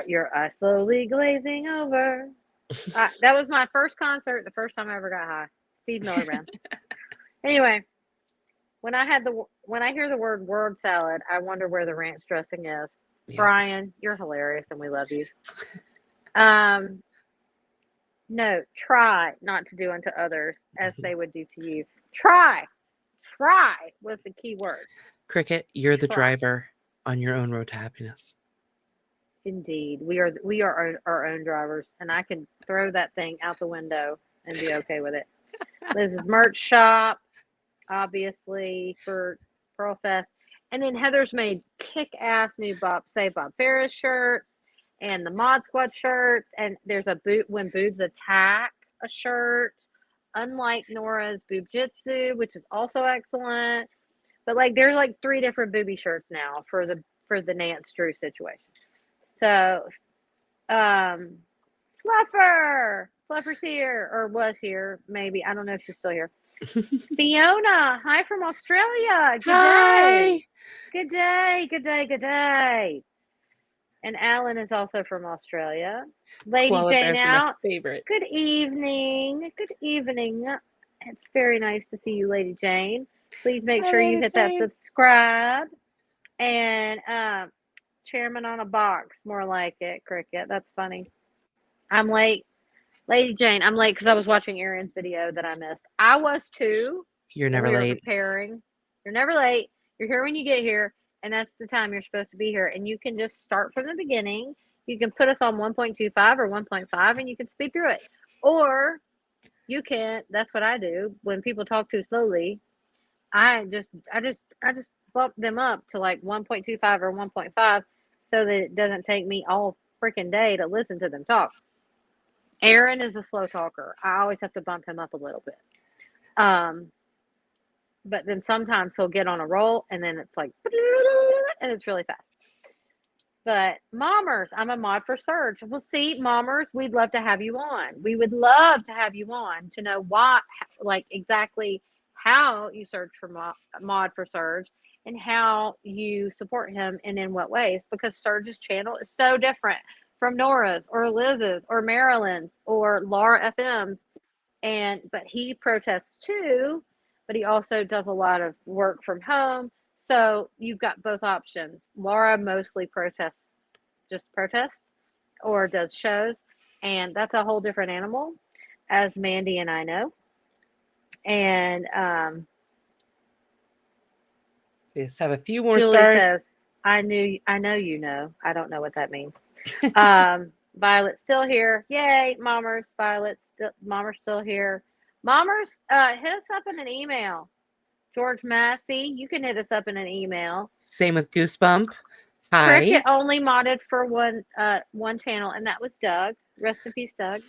Speaker 2: Your eyes slowly glazing over. That was my first concert, the first time I ever got high. Steve Miller Band. Anyway, when I hear the word salad, I wonder where the ranch dressing is. Yeah. Brian, you're hilarious and we love you. No, try not to do unto others as they would do to you. Try was the key word.
Speaker 1: Cricket, you're the driver on your own road to happiness.
Speaker 2: Indeed, we are our own drivers, and I can throw that thing out the window and be okay with it. Liz's merch shop, obviously, for Pearl Fest. And then Heather's made kick-ass new Bob Ferris shirts and the Mod Squad shirts. And there's a When Boobs Attack a shirt, unlike Nora's Boob Jitsu, which is also excellent. But there's 3 different booby shirts now for the for the Nance Drew situation. So, Fluffer's here, or was here, maybe. I don't know if she's still here. Fiona, hi from Australia. Good
Speaker 1: Hi.
Speaker 2: day. Good day, good day, good day. And Alan is also from Australia. Lady
Speaker 1: Koala
Speaker 2: Jane
Speaker 1: bears are my
Speaker 2: out.
Speaker 1: favorite.
Speaker 2: Good evening. Good evening. It's very nice to see you, Lady Jane. Please make
Speaker 1: Hi,
Speaker 2: sure you
Speaker 1: Lady
Speaker 2: hit that
Speaker 1: Jane.
Speaker 2: subscribe. And chairman on a box, more like it, Cricket. That's funny. I'm late. Lady Jane, I'm late because I was watching Erin's video that I missed. I was too.
Speaker 1: You're
Speaker 2: when
Speaker 1: never
Speaker 2: we were
Speaker 1: late.
Speaker 2: preparing. You're never late. You're here when you get here, and that's the time you're supposed to be here. And you can just start from the beginning. You can put us on 1.25 or 1.5, and you can speed through it. Or you can. That's what I do when people talk too slowly. I just bump them up to like 1.25 or 1.5 so that it doesn't take me all freaking day to listen to them talk. Erin is a slow talker. I always have to bump him up a little bit. But then sometimes he'll get on a roll and then it's like, and it's really fast. But Mommers, I'm a mod for Surge. Well, see, Mommers, we'd love to have you on. We would love to have you on to know why, like exactly how you search for mod for Surge and how you support him and in what ways, because Surge's channel is so different from Nora's or Liz's or Marilyn's or Laura FM's. But he protests too, but he also does a lot of work from home. So you've got both options. Laura mostly just protests or does shows, and that's a whole different animal, as Mandy and I know. And
Speaker 1: We just have a few more
Speaker 2: Julie
Speaker 1: stars.
Speaker 2: says, I know you know. I don't know what that means. Violet's still here. Yay, Mommers. Mommers still here. Mommers, hit us up in an email. George Massey, you can hit us up in an email.
Speaker 1: Same with Goosebump. Hi.
Speaker 2: Cricket only modded for one channel, and that was Doug. Rest in peace, Doug.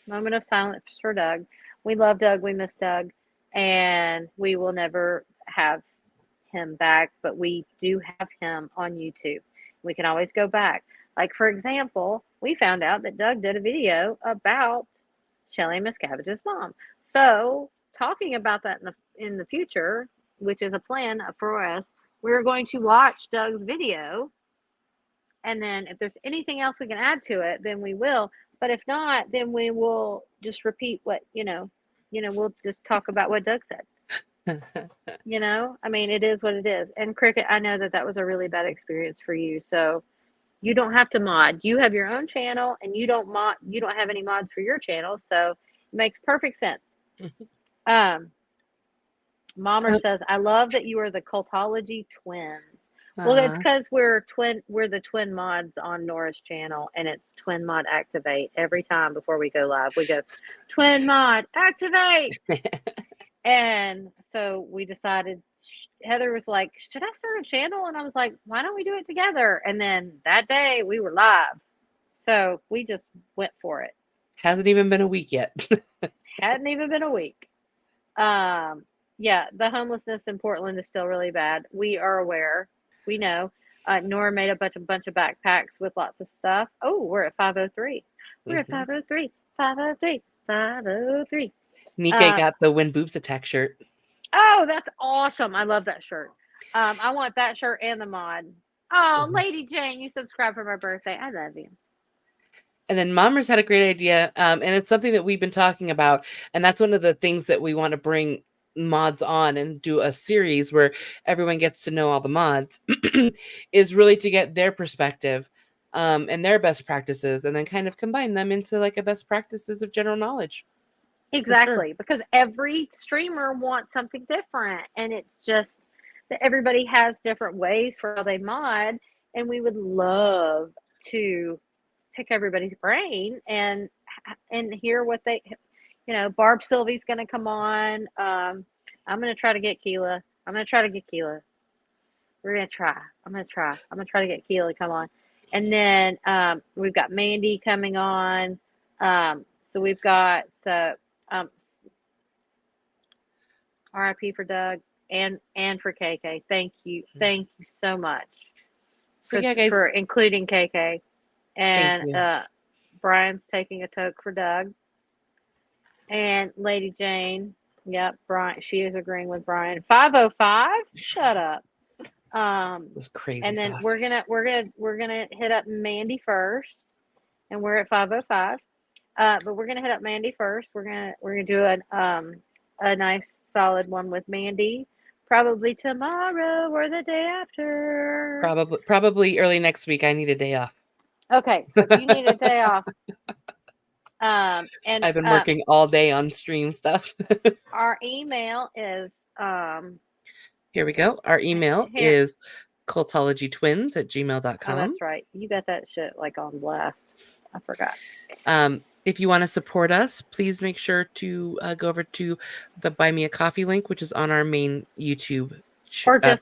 Speaker 2: Moment of silence for Doug. We love Doug. We miss Doug. And we will never have him back, but we do have him on YouTube. We can always go back. Like, for example, we found out that Doug did a video about Shelly Miscavige's mom. So, talking about that in the future, which is a plan for us, we're going to watch Doug's video. And then if there's anything else we can add to it, then we will. But if not, then we will just repeat what, we'll just talk about what Doug said. I mean, it is what it is. And Cricket, I know that was a really bad experience for you. So you don't have to mod. You have your own channel, and you don't have any mods for your channel. So it makes perfect sense. Mommer says, I love that you are the Cultology twins. Well, it's because we're the twin mods on Nora's channel, and it's twin mod activate every time before we go live. We go, twin mod activate. And so we decided, Heather was like, should I start a channel? And I was like, why don't we do it together? And then that day we were live. So we just went for it.
Speaker 1: Hasn't even been a week yet.
Speaker 2: Hadn't even been a week. Yeah, the homelessness in Portland is still really bad. We are aware. We know. Nora made a bunch of backpacks with lots of stuff. Oh, we're at 503. We're at 503. 503. 503.
Speaker 1: Nike got the When Boobs Attack shirt.
Speaker 2: Oh, that's awesome. I love that shirt. I want that shirt and the mod. Oh, Lady Jane, you subscribed for my birthday. I love you.
Speaker 1: And then Mommers had a great idea, and it's something that we've been talking about, and that's one of the things that we want to bring mods on and do a series where everyone gets to know all the mods, is really to get their perspective and their best practices, and then kind of combine them into like a best practices of general knowledge.
Speaker 2: Exactly, because every streamer wants something different, and it's just that everybody has different ways for how they mod, and we would love to pick everybody's brain and hear what they, Barb Sylvie's going to come on. I'm going to try to get Keela. We're going to try. I'm going to try to get Keela to come on. And then we've got Mandy coming on. So we've got, RIP for Doug and for KK. Thank you so much
Speaker 1: So yeah, guys,
Speaker 2: for including KK.
Speaker 1: thank
Speaker 2: And
Speaker 1: you.
Speaker 2: Brian's taking a toke for Doug. And Lady Jane, yep, Brian, she is agreeing with Brian. 505, shut up.
Speaker 1: This crazy
Speaker 2: And then
Speaker 1: sauce.
Speaker 2: we're gonna hit up Mandy first, and we're at 505. But we're gonna hit up Mandy first. We're gonna do a nice solid one with Mandy, probably tomorrow or the day after.
Speaker 1: Probably early next week. I need a day off.
Speaker 2: Okay, so if you need a day off, and
Speaker 1: I've been working all day on stream stuff.
Speaker 2: our email is
Speaker 1: Here we go. Our email is cultologytwins@gmail.com.
Speaker 2: Oh, that's right. You got that shit like on blast. I forgot.
Speaker 1: If you want to support us, please make sure to go over to the Buy Me a Coffee link, which is on our main YouTube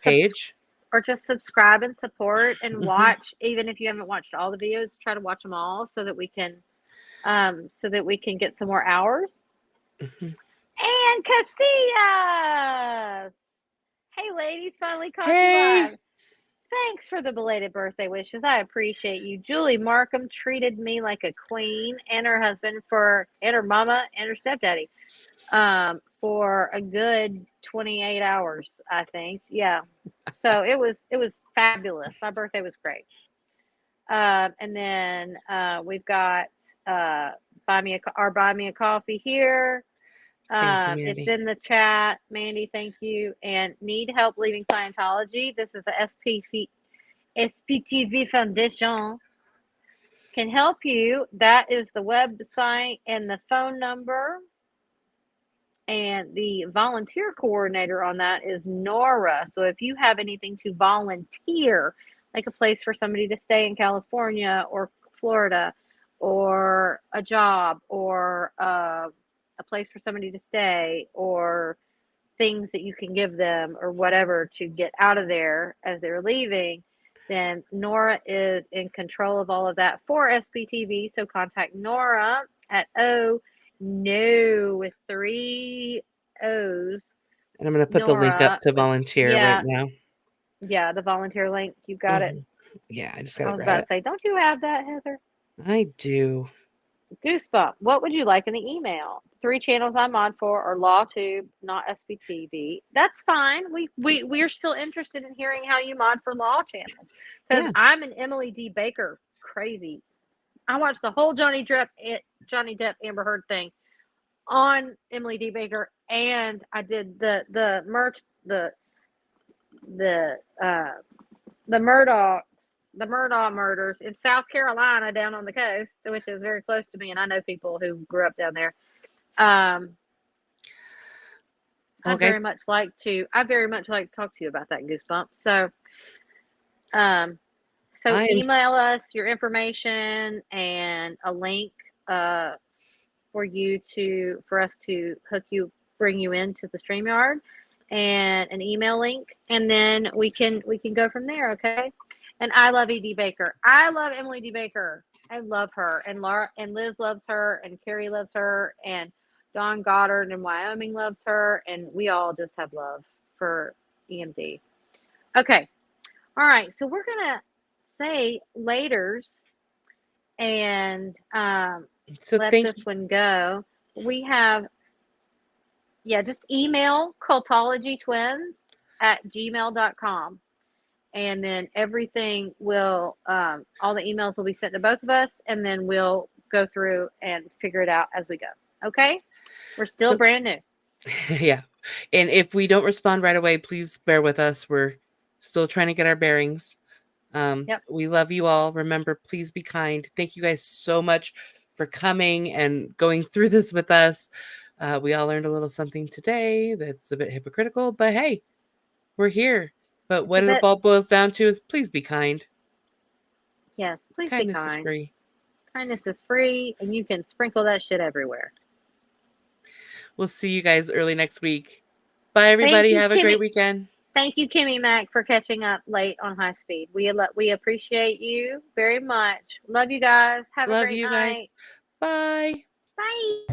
Speaker 1: page.
Speaker 2: Or just subscribe and support and watch. Even if you haven't watched all the videos, try to watch them all so that we can get some more hours. And Casillas! Hey, ladies, finally caught you live. Thanks for the belated birthday wishes. I appreciate you. Julie Markham treated me like a queen, and her husband and her mama and her stepdaddy for a good 28 hours, I think. Yeah. So it was fabulous. My birthday was great. And then we've got Buy Me a Coffee here. It's in the chat. Mandy, thank you. And need help leaving Scientology? This is the SPTV Foundation. Can help you. That is the website and the phone number. And the volunteer coordinator on that is Nora. So if you have anything to volunteer, like a place for somebody to stay in California or Florida, or a job, or a place for somebody to stay, or things that you can give them or whatever to get out of there as they're leaving, then Nora is in control of all of that for SPTV. So contact Nora at with 3 O's.
Speaker 1: And I'm going to put the link up to volunteer right now.
Speaker 2: Yeah, the volunteer link. You got it.
Speaker 1: Yeah, I just got to grab it.
Speaker 2: I was about to say, don't you have that, Heather?
Speaker 1: I do.
Speaker 2: Goosebump. What would you like in the email? 3 channels I'm on for are LawTube, not SPTV. That's fine. We're still interested in hearing how you mod for Law channels. Because I'm an Emily D. Baker crazy. I watched the whole Johnny Depp Amber Heard thing on Emily D. Baker, and I did the Murdaugh murders in South Carolina down on the coast, which is very close to me, and I know people who grew up down there. I very much like to talk to you about that, Goosebump. So email us your information and a link for us to bring you into the StreamYard, and an email link, and then we can go from there. Okay. And I love E.D. Baker. I love Emily D. Baker. I love her. And Laura and Liz loves her, and Carrie loves her, and Don Goddard in Wyoming loves her, and we all just have love for EMD. Okay. All right. So we're gonna say laters and let this one go. We have just email cultologytwins@gmail.com. And then everything will, all the emails will be sent to both of us, and then we'll go through and figure it out as we go. Okay? We're still brand new.
Speaker 1: Yeah. And if we don't respond right away, please bear with us. We're still trying to get our bearings. We love you all. Remember, please be kind. Thank you guys so much for coming and going through this with us. We all learned a little something today that's a bit hypocritical, but hey, we're here. But what it all boils down to is please be kind.
Speaker 2: Yes, please be kind.
Speaker 1: Kindness is free.
Speaker 2: Kindness is free, and you can sprinkle that shit everywhere.
Speaker 1: We'll see you guys early next week. Bye, everybody. Have a great weekend.
Speaker 2: Thank you, Kimmy Mac, for catching up late on High Speed. We appreciate you very much. Love you guys. Have a great night.
Speaker 1: Love you guys. Bye.
Speaker 2: Bye.